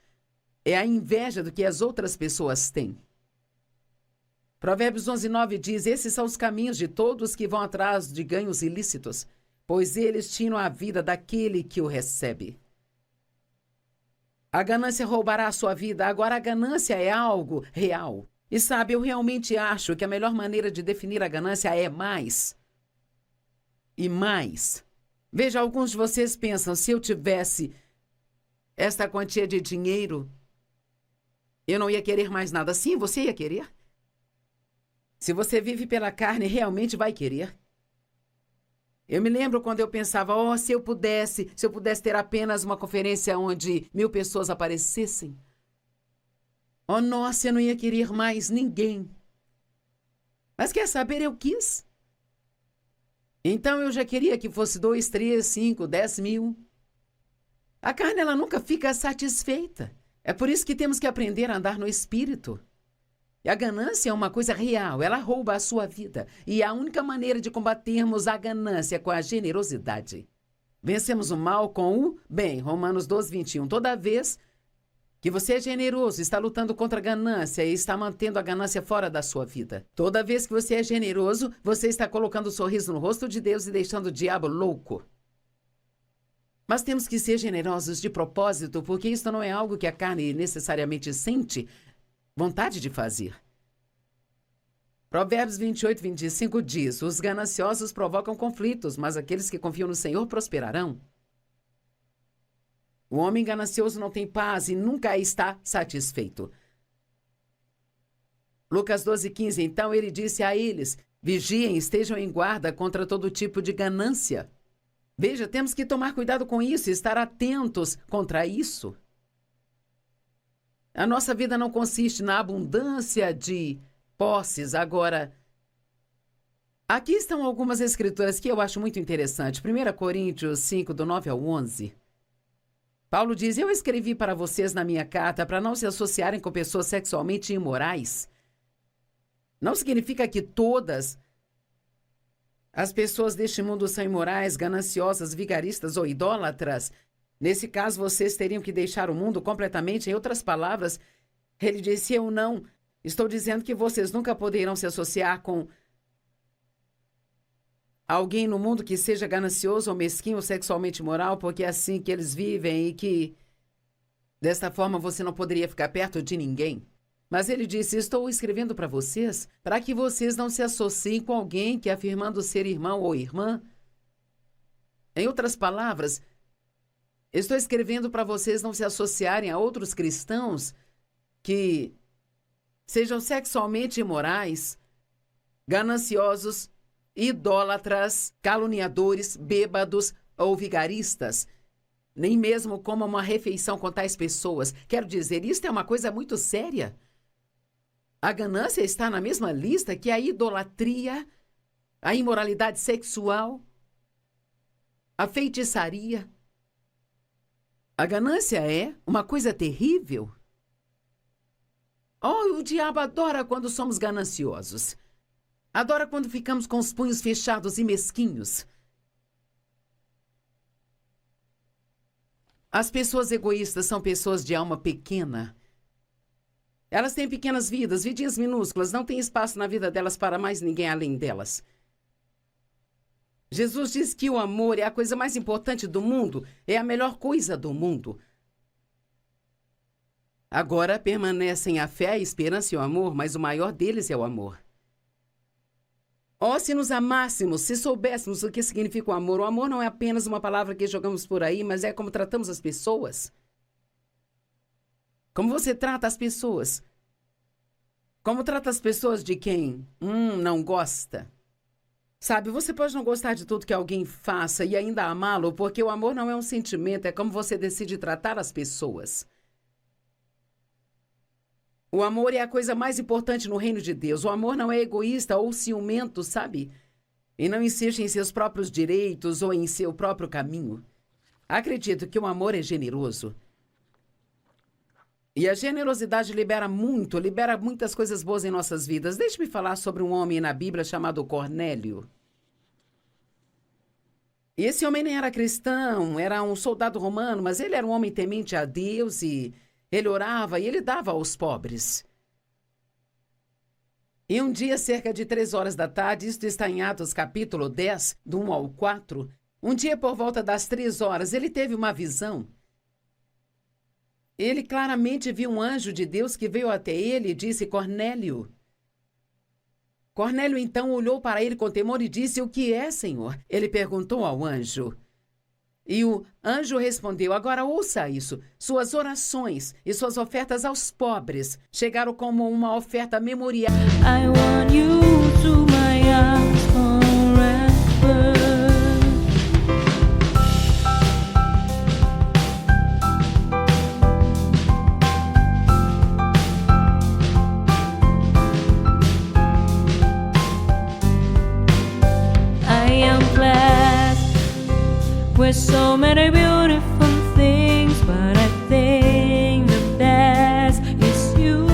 É a inveja do que as outras pessoas têm. Provérbios 11:9 diz: esses são os caminhos de todos que vão atrás de ganhos ilícitos, pois eles tiram a vida daquele que o recebe. A ganância roubará a sua vida. Agora, a ganância é algo real. E sabe, eu realmente acho que a melhor maneira de definir a ganância é mais. E mais. Veja, alguns de vocês pensam, se eu tivesse esta quantia de dinheiro, eu não ia querer mais nada. Sim, você ia querer. Se você vive pela carne, realmente vai querer. Eu me lembro quando eu pensava, se eu pudesse ter apenas uma conferência onde 1000 pessoas aparecessem. Nossa, eu não ia querer mais ninguém. Mas quer saber, eu quis. Então eu já queria que fosse 2, 3, 5, 10 mil. A carne, ela nunca fica satisfeita. É por isso que temos que aprender a andar no Espírito. E a ganância é uma coisa real, ela rouba a sua vida. E a única maneira de combatermos a ganância é com a generosidade. Vencemos o mal com o bem. Romanos 12:21. Toda vez que você é generoso, está lutando contra a ganância e está mantendo a ganância fora da sua vida. Toda vez que você é generoso, você está colocando um sorriso no rosto de Deus e deixando o diabo louco. Mas temos que ser generosos de propósito, porque isso não é algo que a carne necessariamente sente vontade de fazer. Provérbios 28:25 diz: os gananciosos provocam conflitos, mas aqueles que confiam no Senhor prosperarão. O homem ganancioso não tem paz e nunca está satisfeito. Lucas 12:15, então ele disse a eles: vigiem, estejam em guarda contra todo tipo de ganância. Veja, temos que tomar cuidado com isso e estar atentos contra isso. A nossa vida não consiste na abundância de posses. Agora, aqui estão algumas escrituras que eu acho muito interessantes. 1 Coríntios 5, do 9 ao 11. Paulo diz: eu escrevi para vocês na minha carta para não se associarem com pessoas sexualmente imorais. Não significa que todas as pessoas deste mundo são imorais, gananciosas, vigaristas ou idólatras. Nesse caso, vocês teriam que deixar o mundo completamente. Em outras palavras, ele disse: eu não estou dizendo que vocês nunca poderão se associar com alguém no mundo que seja ganancioso ou mesquinho ou sexualmente imoral, porque é assim que eles vivem e que, desta forma, você não poderia ficar perto de ninguém. Mas ele disse: estou escrevendo para vocês para que vocês não se associem com alguém que, afirmando ser irmão ou irmã. Em outras palavras, estou escrevendo para vocês não se associarem a outros cristãos que sejam sexualmente imorais, gananciosos, idólatras, caluniadores, bêbados ou vigaristas. Nem mesmo comam uma refeição com tais pessoas. Quero dizer, isto é uma coisa muito séria. A ganância está na mesma lista que a idolatria, a imoralidade sexual, a feitiçaria. A ganância é uma coisa terrível. Oh, o diabo adora quando somos gananciosos. Adora quando ficamos com os punhos fechados e mesquinhos. As pessoas egoístas são pessoas de alma pequena. Elas têm pequenas vidas, vidinhas minúsculas, não tem espaço na vida delas para mais ninguém além delas. Jesus diz que o amor é a coisa mais importante do mundo, é a melhor coisa do mundo. Agora permanecem a fé, a esperança e o amor, mas o maior deles é o amor. Oh, se nos amássemos, se soubéssemos o que significa o amor não é apenas uma palavra que jogamos por aí, mas é como tratamos as pessoas. Como você trata as pessoas? Como trata as pessoas de quem não gosta? Sabe, você pode não gostar de tudo que alguém faça e ainda amá-lo, porque o amor não é um sentimento, é como você decide tratar as pessoas. O amor é a coisa mais importante no reino de Deus. O amor não é egoísta ou ciumento, sabe? E não insiste em seus próprios direitos ou em seu próprio caminho. Acredito que o amor é generoso. E a generosidade libera muitas coisas boas em nossas vidas. Deixe-me falar sobre um homem na Bíblia chamado Cornélio. E esse homem nem era cristão, era um soldado romano, mas ele era um homem temente a Deus e ele orava e ele dava aos pobres. E um dia, cerca de 3 horas da tarde, isto está em Atos capítulo 10, do 1 ao 4, um dia por volta das 3 horas, ele teve uma visão. Ele claramente viu um anjo de Deus que veio até ele e disse: Cornélio. Cornélio então olhou para ele com temor e disse: o que é, Senhor? Ele perguntou ao anjo. E o anjo respondeu: agora ouça isso. Suas orações e suas ofertas aos pobres chegaram como uma oferta memorial. I want you to my arms forever. With so many beautiful things, but I think the best is you.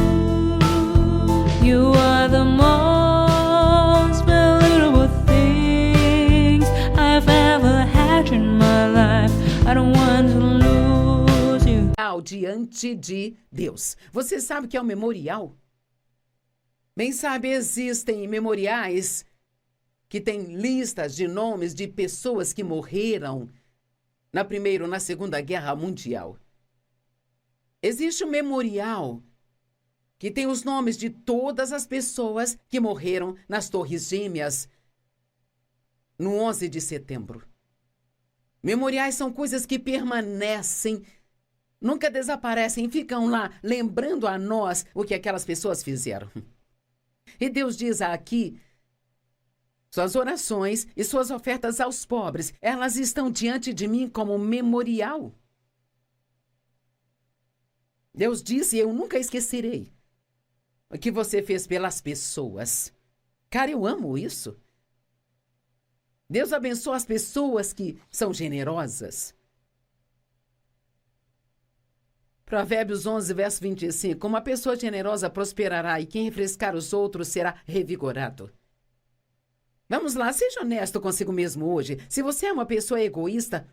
You are the most valuable things I've ever had in my life. I don't want to lose you. Diante de Deus. Você sabe o que é um memorial? Bem sabe, existem memoriais que tem listas de nomes de pessoas que morreram na Primeira ou na Segunda Guerra Mundial. Existe um memorial que tem os nomes de todas as pessoas que morreram nas Torres Gêmeas no 11 de setembro. Memoriais são coisas que permanecem, nunca desaparecem, ficam lá lembrando a nós o que aquelas pessoas fizeram. E Deus diz aqui: suas orações e suas ofertas aos pobres, elas estão diante de mim como memorial. Deus disse: eu nunca esquecerei o que você fez pelas pessoas. Cara, eu amo isso. Deus abençoa as pessoas que são generosas. Provérbios 11, verso 25. Uma pessoa generosa prosperará e quem refrescar os outros será revigorado. Vamos lá, seja honesto consigo mesmo hoje. Se você é uma pessoa egoísta,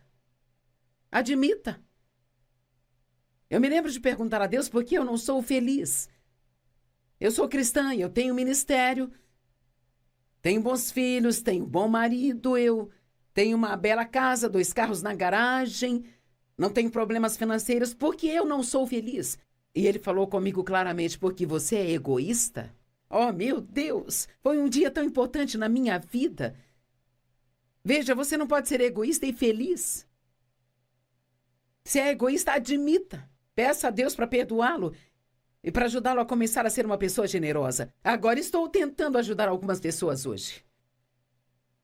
admita. Eu me lembro de perguntar a Deus por que eu não sou feliz. Eu sou cristã, eu tenho ministério, tenho bons filhos, tenho um bom marido, eu tenho uma bela casa, 2 carros na garagem, não tenho problemas financeiros. Por que eu não sou feliz? E ele falou comigo claramente: porque você é egoísta? Oh, meu Deus! Foi um dia tão importante na minha vida. Veja, você não pode ser egoísta e feliz. Se é egoísta, admita. Peça a Deus para perdoá-lo e para ajudá-lo a começar a ser uma pessoa generosa. Agora estou tentando ajudar algumas pessoas hoje.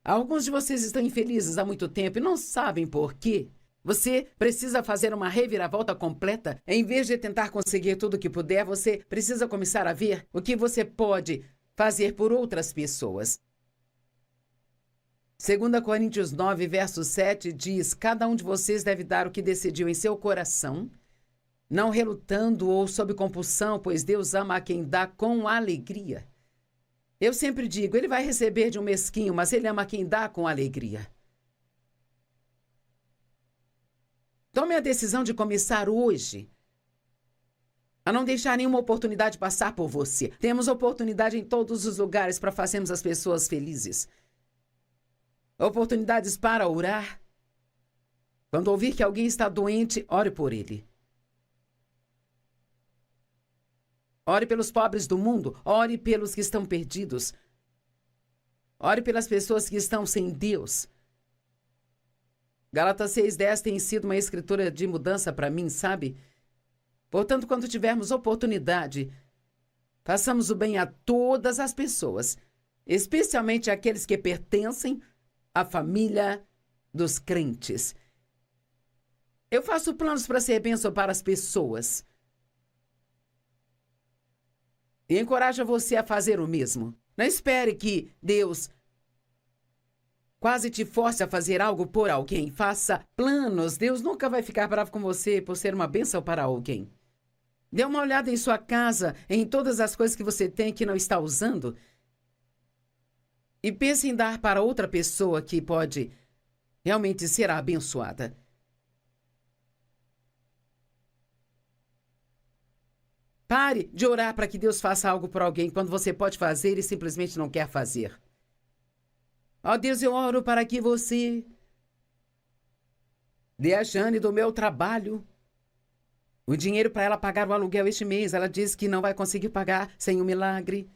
Alguns de vocês estão infelizes há muito tempo e não sabem por quê. Você precisa fazer uma reviravolta completa. Em vez de tentar conseguir tudo o que puder, você precisa começar a ver o que você pode fazer por outras pessoas. 2 Coríntios 9, verso 7 diz: cada um de vocês deve dar o que decidiu em seu coração, não relutando ou sob compulsão, pois Deus ama a quem dá com alegria. Eu sempre digo, ele vai receber de um mesquinho, mas ele ama quem dá com alegria. Tome a decisão de começar hoje a não deixar nenhuma oportunidade passar por você. Temos oportunidade em todos os lugares para fazermos as pessoas felizes. Oportunidades para orar. Quando ouvir que alguém está doente, ore por ele. Ore pelos pobres do mundo. Ore pelos que estão perdidos. Ore pelas pessoas que estão sem Deus. Gálatas 6:10 tem sido uma escritura de mudança para mim, sabe? Portanto, quando tivermos oportunidade, façamos o bem a todas as pessoas, especialmente aqueles que pertencem à família dos crentes. Eu faço planos para ser bênção para as pessoas. E encorajo você a fazer o mesmo. Não espere que Deus quase te force a fazer algo por alguém. Faça planos. Deus nunca vai ficar bravo com você por ser uma bênção para alguém. Dê uma olhada em sua casa, em todas as coisas que você tem que não está usando. E pense em dar para outra pessoa que pode realmente ser abençoada. Pare de orar para que Deus faça algo por alguém quando você pode fazer e simplesmente não quer fazer. Ó Deus, eu oro para que você dê a Jane do meu trabalho o dinheiro para ela pagar o aluguel este mês. Ela disse que não vai conseguir pagar sem um milagre.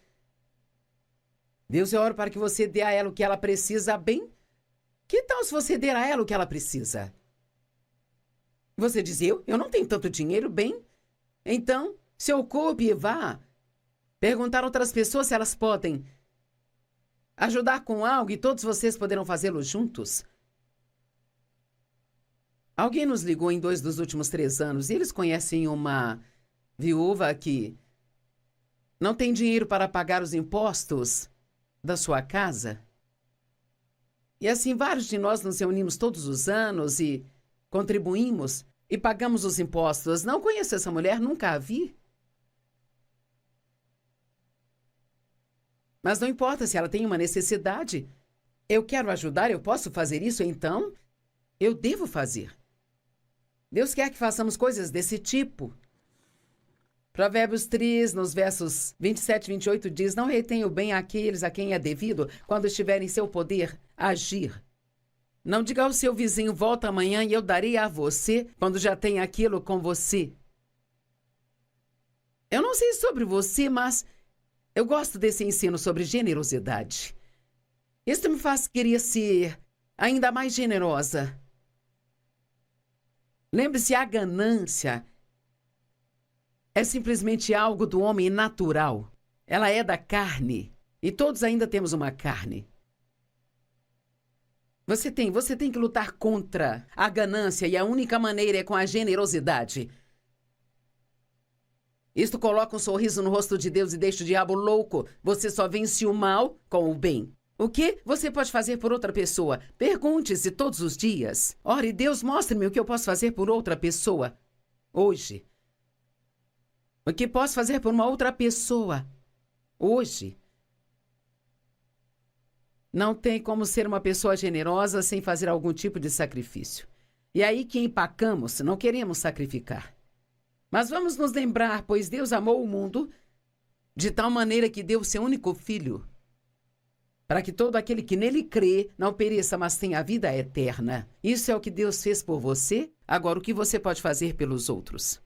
Deus, eu oro para que você dê a ela o que ela precisa, bem? Que tal se você der a ela o que ela precisa? Você diz, eu não tenho tanto dinheiro, bem? Então, se ocupe e vá perguntar a outras pessoas se elas podem ajudar com algo e todos vocês poderão fazê-lo juntos. Alguém nos ligou em 2 dos últimos 3 anos e eles conhecem uma viúva que não tem dinheiro para pagar os impostos da sua casa. E assim, vários de nós nos reunimos todos os anos e contribuímos e pagamos os impostos. Não conheço essa mulher, nunca a vi. Mas não importa se ela tem uma necessidade. Eu quero ajudar, eu posso fazer isso, então eu devo fazer. Deus quer que façamos coisas desse tipo. Provérbios 3, nos versos 27 e 28, diz: não retenha o bem àqueles a quem é devido, quando estiver em seu poder agir. Não diga ao seu vizinho, volta amanhã e eu darei a você, quando já tem aquilo com você. Eu não sei sobre você, mas eu gosto desse ensino sobre generosidade. Isso me faz querer ser ainda mais generosa. Lembre-se, a ganância é simplesmente algo do homem natural. Ela é da carne. E todos ainda temos uma carne. Você tem que lutar contra a ganância e a única maneira é com a generosidade. Isto coloca um sorriso no rosto de Deus e deixa o diabo louco. Você só vence o mal com o bem. O que você pode fazer por outra pessoa? Pergunte-se todos os dias. Ore, Deus, mostre-me o que eu posso fazer por outra pessoa hoje. O que posso fazer por uma outra pessoa hoje? Não tem como ser uma pessoa generosa sem fazer algum tipo de sacrifício. E aí que empacamos, não queremos sacrificar. Mas vamos nos lembrar, pois Deus amou o mundo de tal maneira que deu o seu único filho, para que todo aquele que nele crê não pereça, mas tenha a vida eterna. Isso é o que Deus fez por você. Agora, o que você pode fazer pelos outros?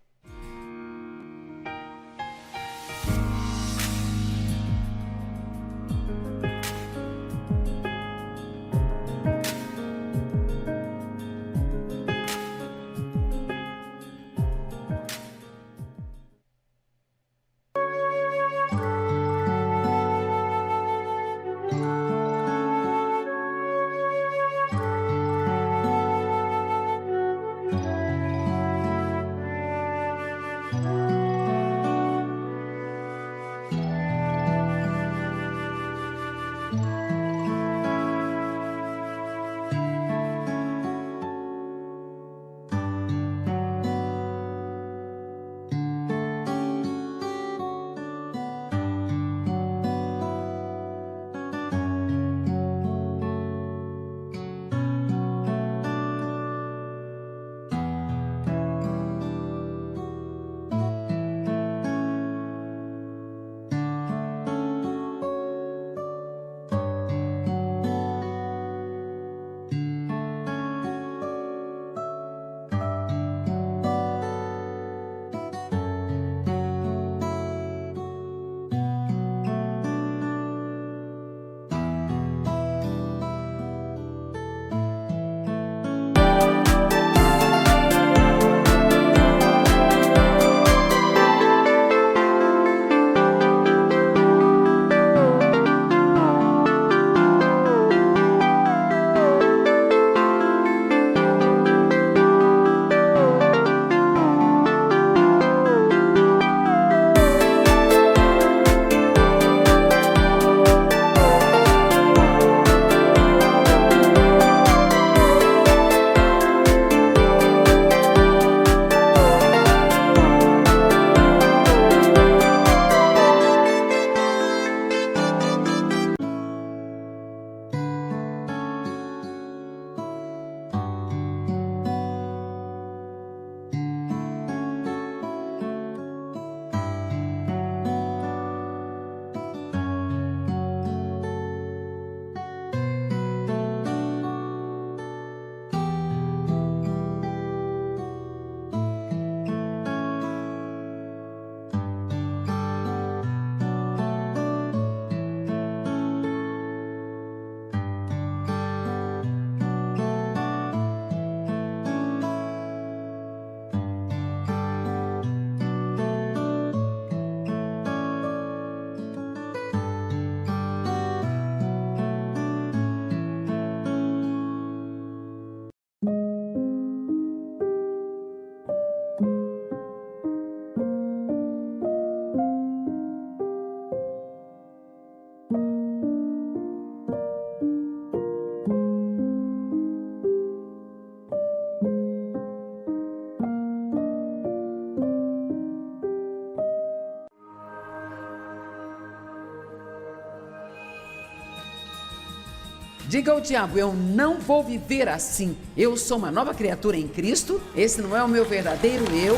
Diga ao diabo, eu não vou viver assim. Eu sou uma nova criatura em Cristo. Esse não é o meu verdadeiro eu.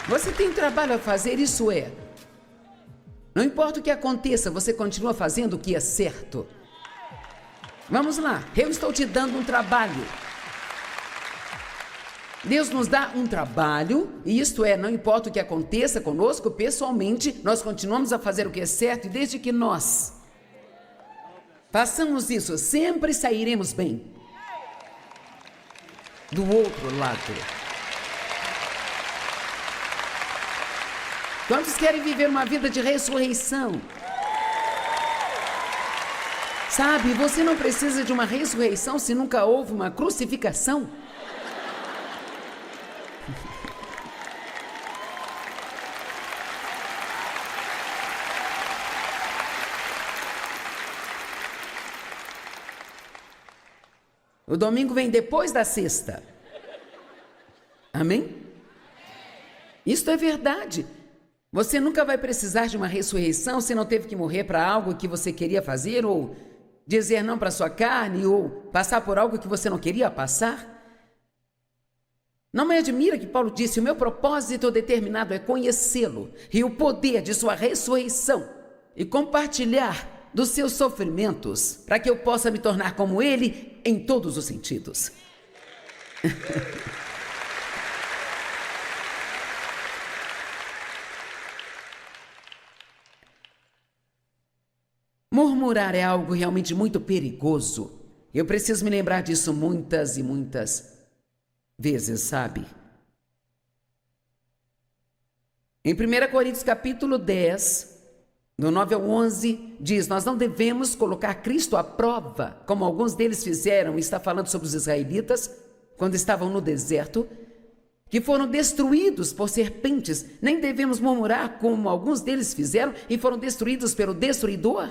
Você tem trabalho a fazer, isso é. Não importa o que aconteça, você continua fazendo o que é certo. Vamos lá, eu estou te dando um trabalho. Deus nos dá um trabalho, e isto é, não importa o que aconteça conosco pessoalmente, nós continuamos a fazer o que é certo, e desde que nós façamos isso, sempre sairemos bem. Do outro lado. Quantos querem viver uma vida de ressurreição? Sabe, você não precisa de uma ressurreição se nunca houve uma crucificação. O domingo vem depois da sexta. Amém? Isto é verdade. Você nunca vai precisar de uma ressurreição se não teve que morrer para algo que você queria fazer, ou dizer não para sua carne, ou passar por algo que você não queria passar. Não me admira que Paulo disse, o meu propósito determinado é conhecê-lo e o poder de sua ressurreição e compartilhar dos seus sofrimentos, para que eu possa me tornar como ele em todos os sentidos. Murmurar é algo realmente muito perigoso. Eu preciso me lembrar disso muitas e muitas vezes, sabe? Em 1 Coríntios capítulo 10, do 9 ao 11, diz: nós não devemos colocar Cristo à prova, como alguns deles fizeram. Está falando sobre os israelitas, quando estavam no deserto, que foram destruídos por serpentes. Nem devemos murmurar, como alguns deles fizeram e foram destruídos pelo destruidor.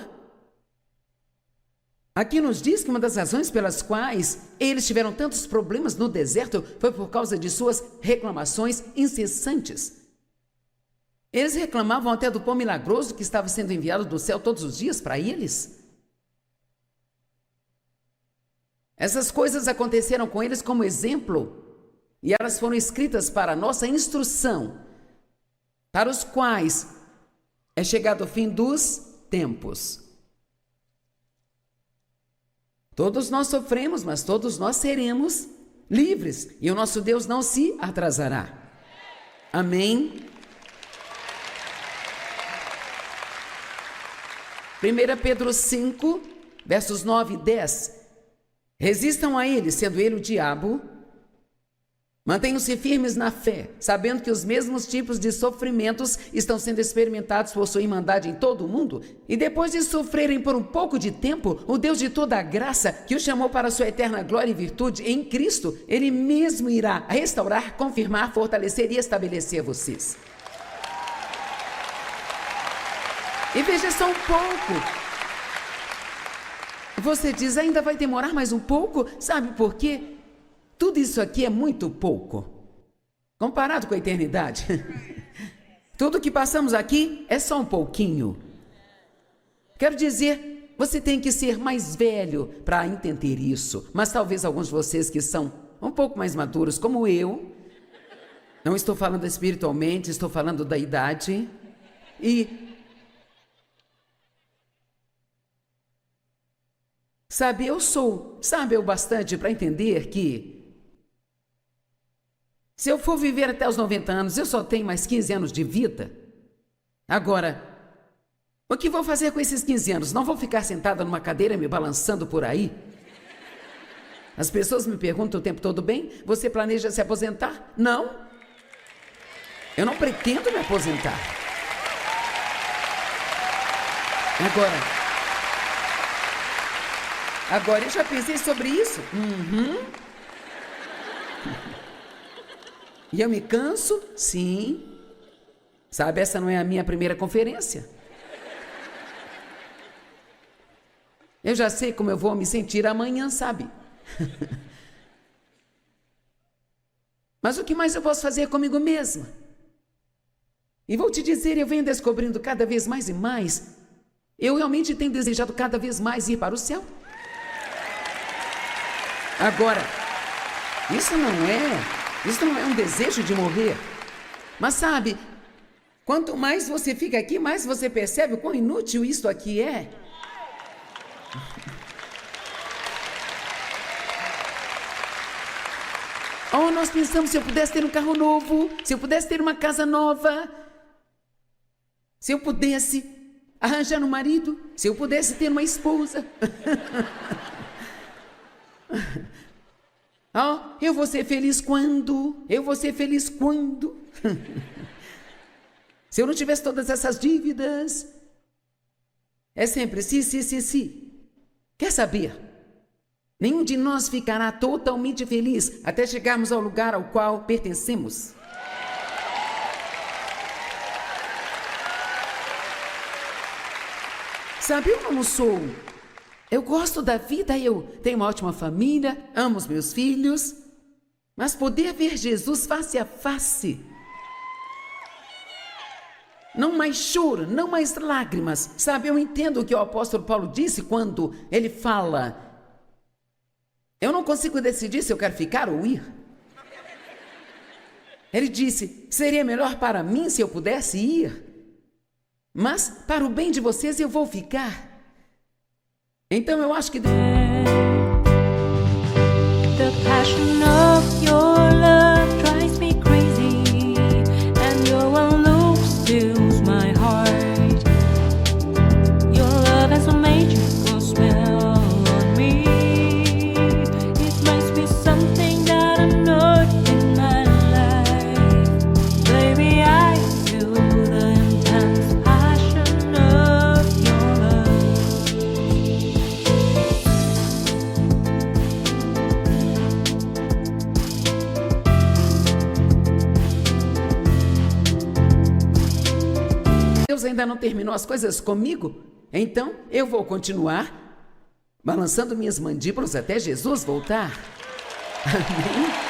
Aqui nos diz que uma das razões pelas quais eles tiveram tantos problemas no deserto foi por causa de suas reclamações incessantes. Eles reclamavam até do pão milagroso que estava sendo enviado do céu todos os dias para eles. Essas coisas aconteceram com eles como exemplo, e elas foram escritas para a nossa instrução, para os quais é chegado o fim dos tempos. Todos nós sofremos, mas todos nós seremos livres, e o nosso Deus não se atrasará. Amém? 1 Pedro 5, versos 9 e 10. Resistam a ele, sendo ele o diabo. Mantenham-se firmes na fé, sabendo que os mesmos tipos de sofrimentos estão sendo experimentados por sua irmandade em todo o mundo. E depois de sofrerem por um pouco de tempo, o Deus de toda a graça, que os chamou para a sua eterna glória e virtude em Cristo, Ele mesmo irá restaurar, confirmar, fortalecer e estabelecer vocês. E veja só um pouco. Você diz: ainda vai demorar mais um pouco? Sabe por quê? Tudo isso aqui é muito pouco, comparado com a eternidade. Tudo que passamos aqui é só um pouquinho. Quero dizer, você tem que ser mais velho para entender isso. Mas talvez alguns de vocês que são um pouco mais maduros, como eu, não estou falando espiritualmente, estou falando da idade. Sabe, eu sou sábio o bastante para entender que se eu for viver até os 90 anos, eu só tenho mais 15 anos de vida. Agora, o que vou fazer com esses 15 anos? Não vou ficar sentada numa cadeira me balançando por aí? As pessoas me perguntam o tempo todo: bem, você planeja se aposentar? Não. Eu não pretendo me aposentar. Agora eu já pensei sobre isso. E eu me canso? Sim. Sabe, essa não é a minha primeira conferência. Eu já sei como eu vou me sentir amanhã, sabe? Mas o que mais eu posso fazer comigo mesma? E vou te dizer, eu venho descobrindo cada vez mais e mais. Eu realmente tenho desejado cada vez mais ir para o céu. Agora, isso não é um desejo de morrer. Mas sabe, quanto mais você fica aqui, mais você percebe o quão inútil isso aqui é. Oh, nós pensamos: se eu pudesse ter um carro novo, se eu pudesse ter uma casa nova, se eu pudesse arranjar um marido, se eu pudesse ter uma esposa. Oh, eu vou ser feliz quando? Eu vou ser feliz quando? Se eu não tivesse todas essas dívidas. É sempre se. Quer saber? Nenhum de nós ficará totalmente feliz até chegarmos ao lugar ao qual pertencemos. Sabe, eu não sou... Eu gosto da vida, eu tenho uma ótima família, amo os meus filhos, mas poder ver Jesus face a face, não mais choro, não mais lágrimas. Sabe, eu entendo o que o apóstolo Paulo disse quando ele fala: eu não consigo decidir se eu quero ficar ou ir. Ele disse: seria melhor para mim se eu pudesse ir, mas para o bem de vocês eu vou ficar. Então eu acho que... The passion of your love drives me crazy, and your one look steals my heart. Your love has a magical spell on me. It makes me something that I'm not in my life. Baby, I feel the intense passion of ainda não terminou as coisas comigo? Então eu vou continuar balançando minhas mandíbulas até Jesus voltar. Amém?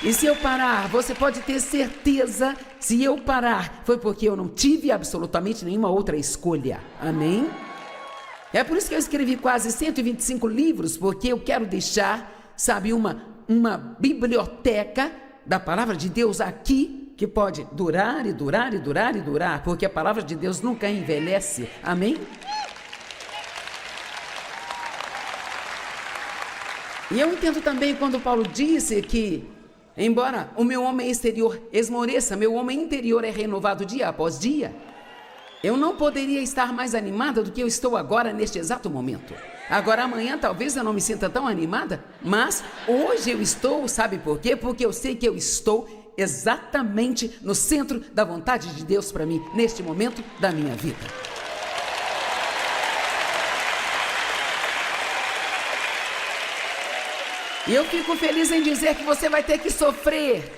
E se eu parar, você pode ter certeza, se eu parar, foi porque eu não tive absolutamente nenhuma outra escolha. Amém? É por isso que eu escrevi quase 125 livros, porque eu quero deixar, sabe, uma biblioteca da palavra de Deus aqui, que pode durar e durar e durar e durar, porque a palavra de Deus nunca envelhece. Amém? E eu entendo também quando Paulo disse que, embora o meu homem exterior esmoreça, meu homem interior é renovado dia após dia. Eu não poderia estar mais animada do que eu estou agora, neste exato momento. Agora, amanhã, talvez eu não me sinta tão animada, mas hoje eu estou, sabe por quê? Porque eu sei que eu estou exatamente no centro da vontade de Deus para mim, neste momento da minha vida. E eu fico feliz em dizer que você vai ter que sofrer.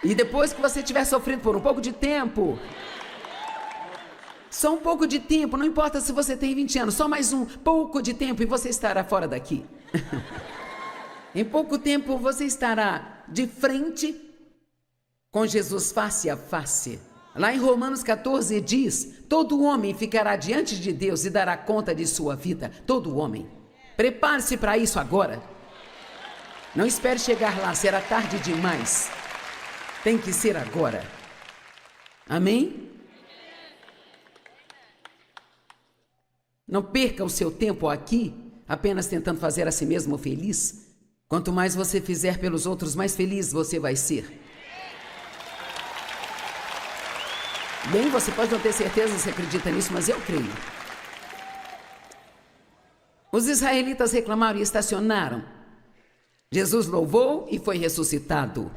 E depois que você tiver sofrido por um pouco de tempo, só um pouco de tempo, não importa se você tem 20 anos, só mais um pouco de tempo e você estará fora daqui. Em pouco tempo você estará de frente com Jesus face a face. Lá em Romanos 14 diz: todo homem ficará diante de Deus e dará conta de sua vida. Todo homem. Prepare-se para isso agora. Não espere chegar lá, será tarde demais. Tem que ser agora. Amém? Não perca o seu tempo aqui, apenas tentando fazer a si mesmo feliz. Quanto mais você fizer pelos outros, mais feliz você vai ser. Bem, você pode não ter certeza se acredita nisso, mas eu creio. Os israelitas reclamaram e estacionaram. Jesus louvou e foi ressuscitado.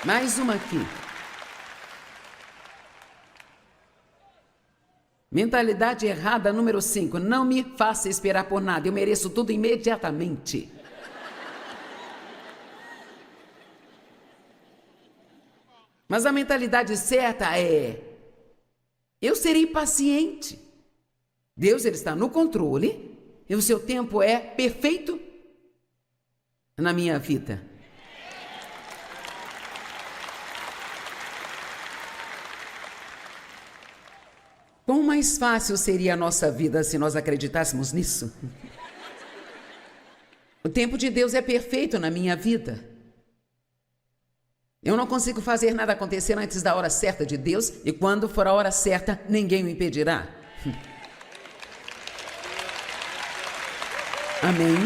Mais uma aqui. Mentalidade errada número 5. Não me faça esperar por nada, eu mereço tudo imediatamente. Mas a mentalidade certa é: eu serei paciente. Deus, ele está no controle e o seu tempo é perfeito na minha vida. Quão mais fácil seria a nossa vida se nós acreditássemos nisso? O tempo de Deus é perfeito na minha vida. Eu não consigo fazer nada acontecer antes da hora certa de Deus, e quando for a hora certa, ninguém o impedirá. Amém?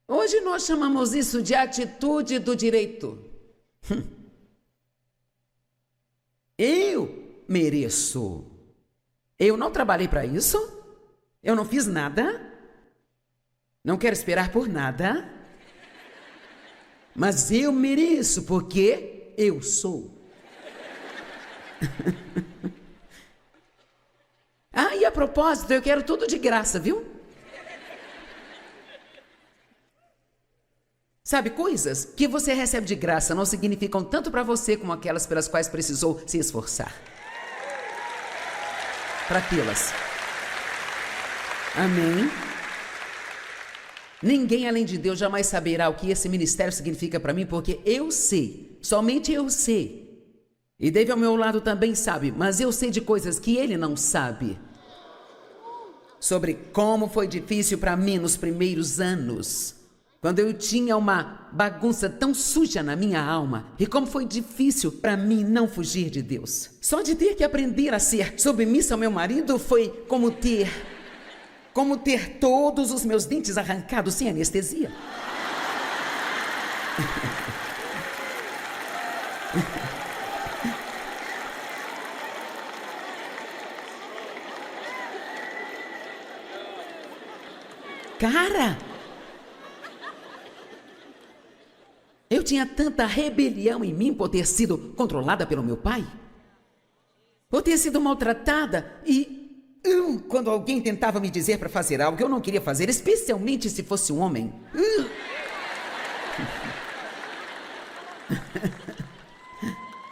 Hoje nós chamamos isso de atitude do direito. Eu mereço. Eu não trabalhei para isso. Eu não fiz nada. Não quero esperar por nada. Mas eu mereço porque eu sou. Ah, e a propósito, eu quero tudo de graça, viu? Sabe, coisas que você recebe de graça não significam tanto para você como aquelas pelas quais precisou se esforçar para tê-las. Amém? Ninguém além de Deus jamais saberá o que esse ministério significa para mim, porque eu sei, somente eu sei. E David ao meu lado também sabe, mas eu sei de coisas que ele não sabe. Sobre como foi difícil para mim nos primeiros anos, quando eu tinha uma bagunça tão suja na minha alma, e como foi difícil para mim não fugir de Deus. Só de ter que aprender a ser submissa ao meu marido foi como ter todos os meus dentes arrancados sem anestesia. Cara, eu tinha tanta rebelião em mim por ter sido controlada pelo meu pai? Por ter sido maltratada e quando alguém tentava me dizer para fazer algo que eu não queria fazer, especialmente se fosse um homem.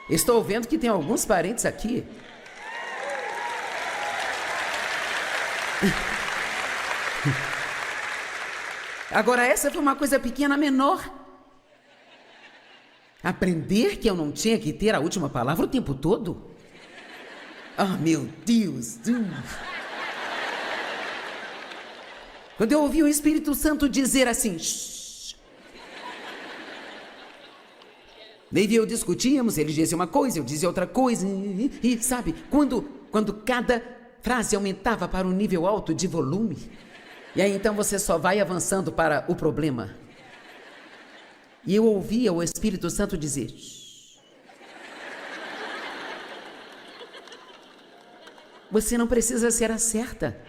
Estou vendo que tem alguns parentes aqui. Agora, essa foi uma coisa pequena, menor. Aprender que eu não tinha que ter a última palavra o tempo todo? Ah, meu Deus! Quando eu ouvi o Espírito Santo dizer assim... Shh. Daí eu discutíamos, ele dizia uma coisa, eu dizia outra coisa. E sabe, quando cada frase aumentava para um nível alto de volume, e aí então você só vai avançando para o problema. E eu ouvia o Espírito Santo dizer... Shh. Você não precisa ser a certa.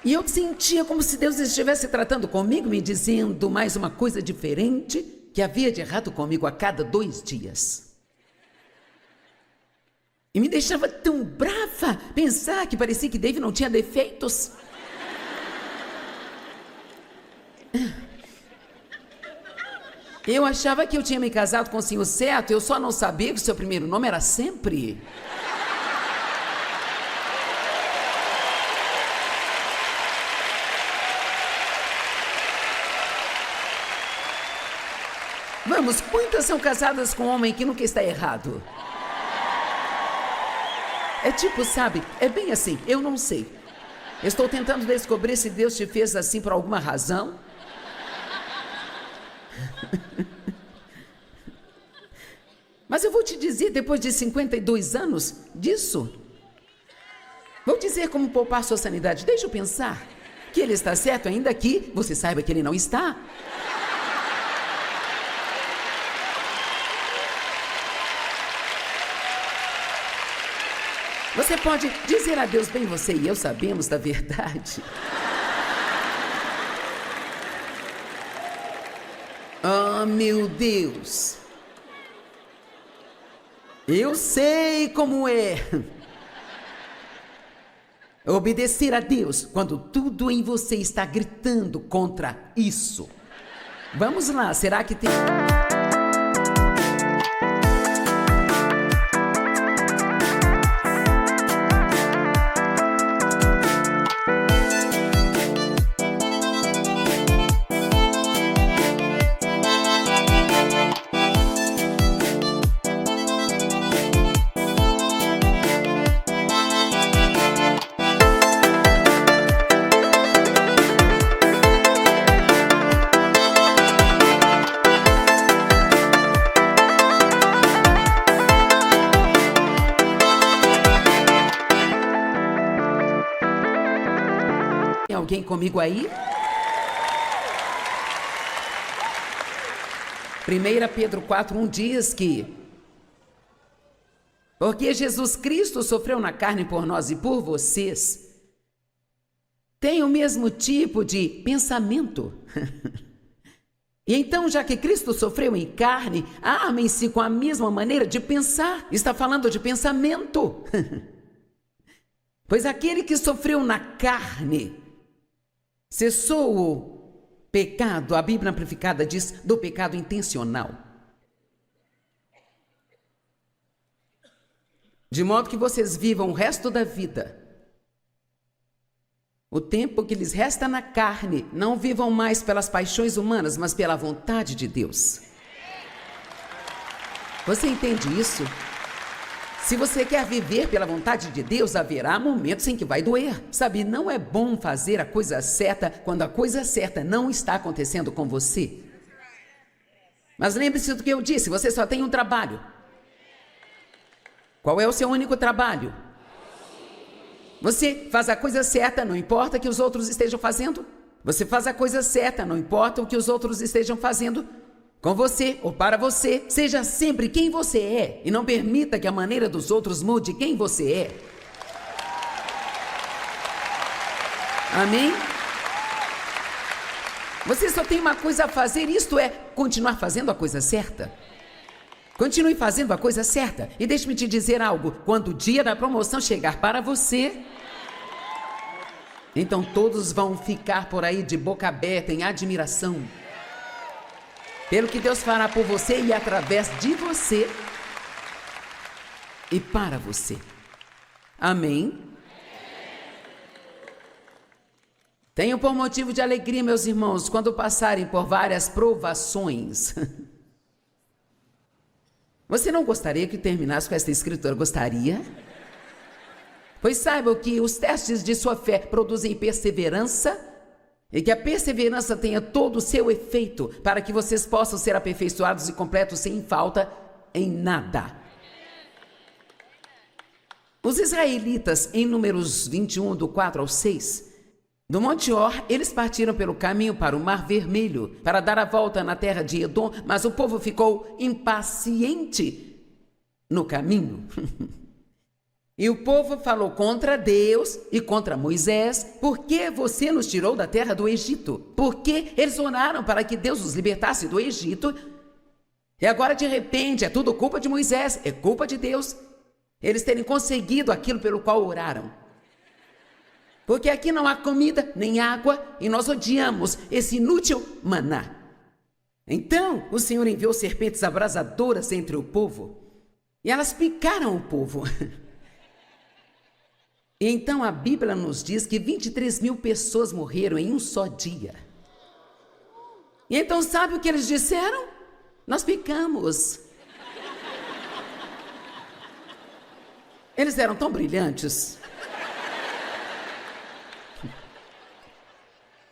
E eu sentia como se Deus estivesse tratando comigo, me dizendo mais uma coisa diferente que havia de errado comigo a cada 2 dias. E me deixava tão brava pensar que parecia que David não tinha defeitos. Eu achava que eu tinha me casado com o senhor certo, eu só não sabia que o seu primeiro nome era sempre... Vamos, quantas são casadas com um homem que nunca está errado? É tipo, sabe, é bem assim, eu não sei. Estou tentando descobrir se Deus te fez assim por alguma razão. Mas eu vou te dizer, depois de 52 anos disso, vou dizer como poupar sua sanidade. Deixa eu pensar que ele está certo, ainda que você saiba que ele não está. Você pode dizer a Deus, bem, você e eu sabemos da verdade. Oh, meu Deus. Eu sei como é obedecer a Deus quando tudo em você está gritando contra isso. Vamos lá, será que tem... Alguém comigo aí? 1 Pedro 4:1 diz que porque Jesus Cristo sofreu na carne por nós e por vocês, tem o mesmo tipo de pensamento. E então, já que Cristo sofreu em carne, amem-se com a mesma maneira de pensar. Está falando de pensamento. Pois aquele que sofreu na carne cessou o pecado, a Bíblia Amplificada diz, do pecado intencional. De modo que vocês vivam o resto da vida, o tempo que lhes resta na carne, não vivam mais pelas paixões humanas, mas pela vontade de Deus. Você entende isso? Se você quer viver pela vontade de Deus, haverá momentos em que vai doer. Sabe, não é bom fazer a coisa certa quando a coisa certa não está acontecendo com você. Mas lembre-se do que eu disse, você só tem um trabalho. Qual é o seu único trabalho? Você faz a coisa certa, não importa o que os outros estejam fazendo. Você faz a coisa certa, não importa o que os outros estejam fazendo. com você ou para você. Seja sempre quem você é e não permita que a maneira dos outros mude quem você é. Amém? Você só tem uma coisa a fazer, isto é, continuar fazendo a coisa certa. Continue fazendo a coisa certa. E deixe-me te dizer algo, quando o dia da promoção chegar para você, então todos vão ficar por aí de boca aberta, em admiração, pelo que Deus fará por você e através de você e para você. Amém? Tenham por motivo de alegria, meus irmãos, quando passarem por várias provações. Você não gostaria que terminasse com esta escritura? Gostaria? Pois saibam que os testes de sua fé produzem perseverança e que a perseverança tenha todo o seu efeito para que vocês possam ser aperfeiçoados e completos sem falta em nada. Os israelitas, em Números 21, do 4 ao 6, do Monte Or, eles partiram pelo caminho para o Mar Vermelho, para dar a volta na terra de Edom, mas o povo ficou impaciente no caminho. E o povo falou contra Deus e contra Moisés: por que você nos tirou da terra do Egito? Porque eles oraram para que Deus os libertasse do Egito. E agora, de repente, é tudo culpa de Moisés, é culpa de Deus. Eles terem conseguido aquilo pelo qual oraram. Porque aqui não há comida nem água e nós odiamos esse inútil maná. Então o Senhor enviou serpentes abrasadoras entre o povo e elas picaram o povo. E então a Bíblia nos diz que 23 mil pessoas morreram em um só dia. E então sabe o que eles disseram? Nós picamos. Eles eram tão brilhantes.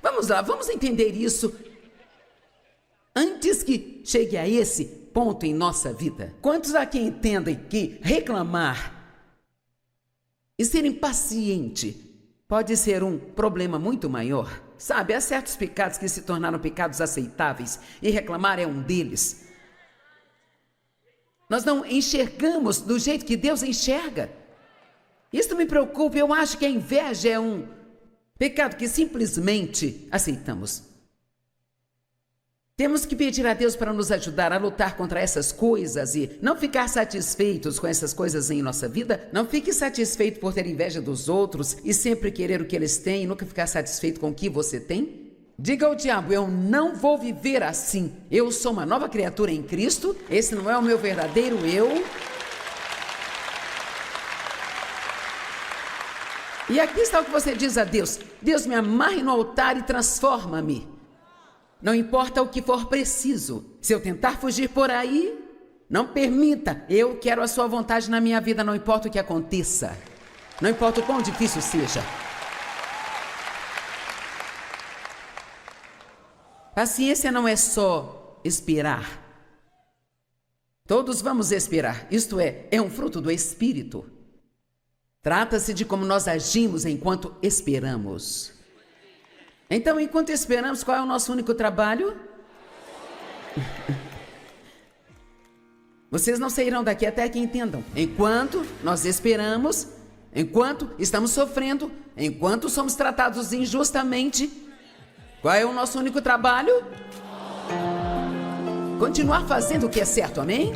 Vamos lá, vamos entender isso antes que chegue a esse ponto em nossa vida. Quantos aqui entendem que reclamar e ser impaciente pode ser um problema muito maior? Sabe, há certos pecados que se tornaram pecados aceitáveis e reclamar é um deles. Nós não enxergamos do jeito que Deus enxerga. Isso me preocupa, eu acho que a inveja é um pecado que simplesmente aceitamos. Temos que pedir a Deus para nos ajudar a lutar contra essas coisas e não ficar satisfeitos com essas coisas em nossa vida. Não fique satisfeito por ter inveja dos outros e sempre querer o que eles têm e nunca ficar satisfeito com o que você tem. Diga ao diabo: eu não vou viver assim. Eu sou uma nova criatura em Cristo. Esse não é o meu verdadeiro eu. E aqui está o que você diz a Deus: Deus, me amarre no altar e transforma-me. Não importa o que for preciso. Se eu tentar fugir por aí, não permita. Eu quero a sua vontade na minha vida, não importa o que aconteça. Não importa o quão difícil seja. Paciência não é só esperar. Todos vamos esperar. Isto é um fruto do Espírito. Trata-se de como nós agimos enquanto esperamos. Então, enquanto esperamos, qual é o nosso único trabalho? Vocês não sairão daqui até que entendam. Enquanto nós esperamos, enquanto estamos sofrendo, enquanto somos tratados injustamente, qual é o nosso único trabalho? Continuar fazendo o que é certo, amém?